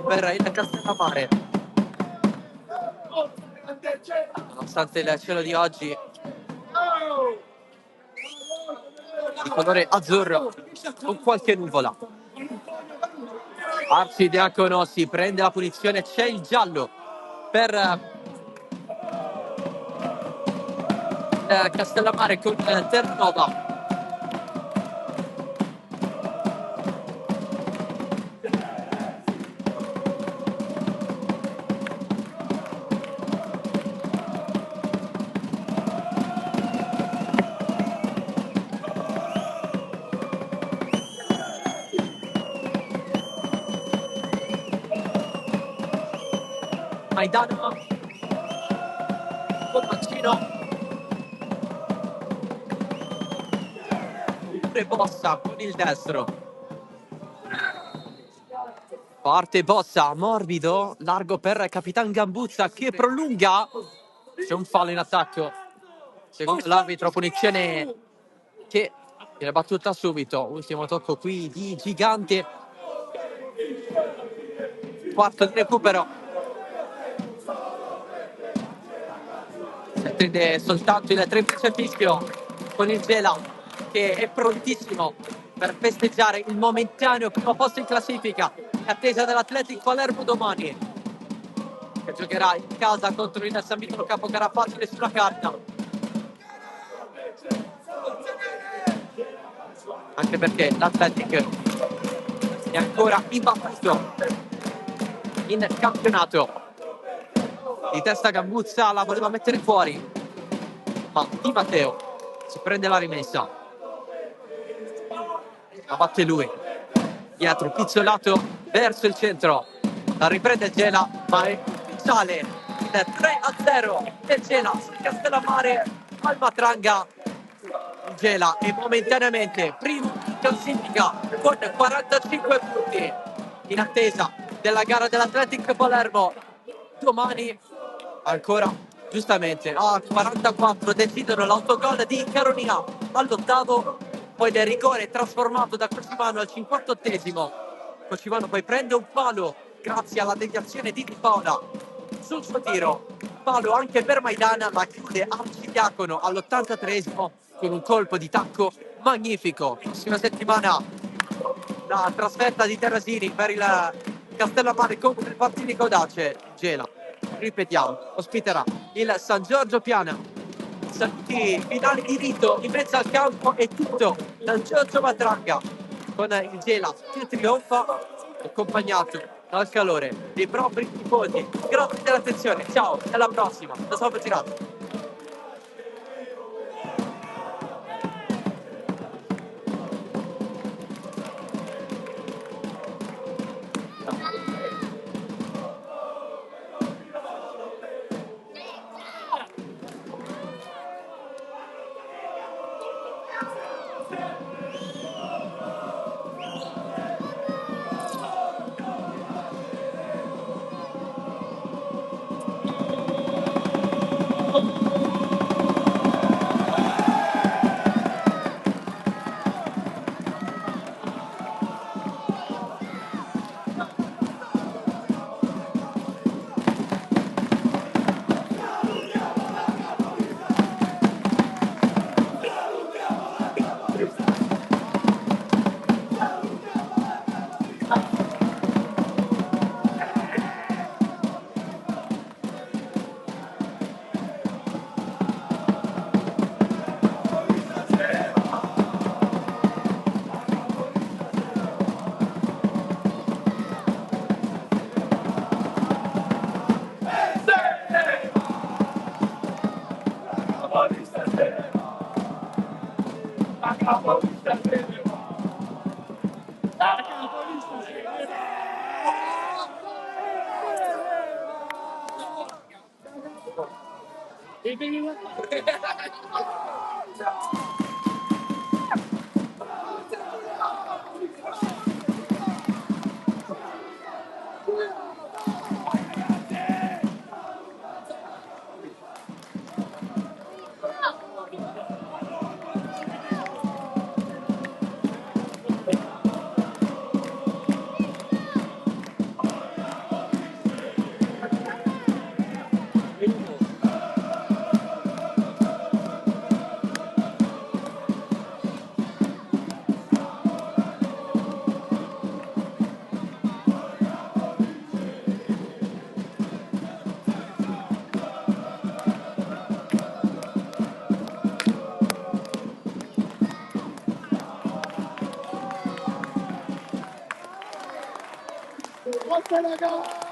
Per il Castellammare, nonostante il cielo di oggi di colore azzurro con qualche nuvola. Arcidiacono si prende la punizione, c'è il giallo per Castellammare con Terranova. Maidana col mancino, pure Bossa con il destro. Parte Bossa, morbido, largo per Capitan Gambuzza che prolunga. C'è un fallo in attacco. Secondo l'arbitro, punizione che viene battuta subito. Ultimo tocco qui di Gigante. Quarto di recupero. Si attende soltanto il triplice fischio con il Gela che è prontissimo per festeggiare il momentaneo primo posto in classifica in attesa dell'Athletic Palermo domani, che giocherà in casa contro il San Vito Capogara facile sulla carta. Anche perché l'Athletic è ancora imbattuto in campionato. Di testa Gambuzza la voleva mettere fuori, ma Di Matteo si prende la rimessa, la batte lui dietro, pizzolato verso il centro, la riprende il Gela, ma è ufficiale il 3-0 del Gela sul Castellammare al Matranga. Il Gela è momentaneamente primo in classifica con 45 punti, in attesa della gara dell'Athletic Palermo domani. Ancora giustamente a 44 decidono l'autogol di Caronia all'8º, poi del rigore trasformato da Cocimano al 58esimo. Cocimano poi prende un palo grazie alla deviazione di Di Paola sul suo tiro, palo anche per Maidana, ma chiude Arcidiacono all'83esimo con un colpo di tacco magnifico. Prossima settimana la trasferta di Terrasini per il Castellammare contro il Partinico Audace. Gela, ripetiamo, ospiterà il San Giorgio Piana. Saluti finali di rito in mezzo al campo e tutto dal Giorgio Matranga con il Gela che trionfa accompagnato dal calore dei propri tifosi. Grazie dell'attenzione, ciao, alla prossima, da Salvo Girato. Forza, raga!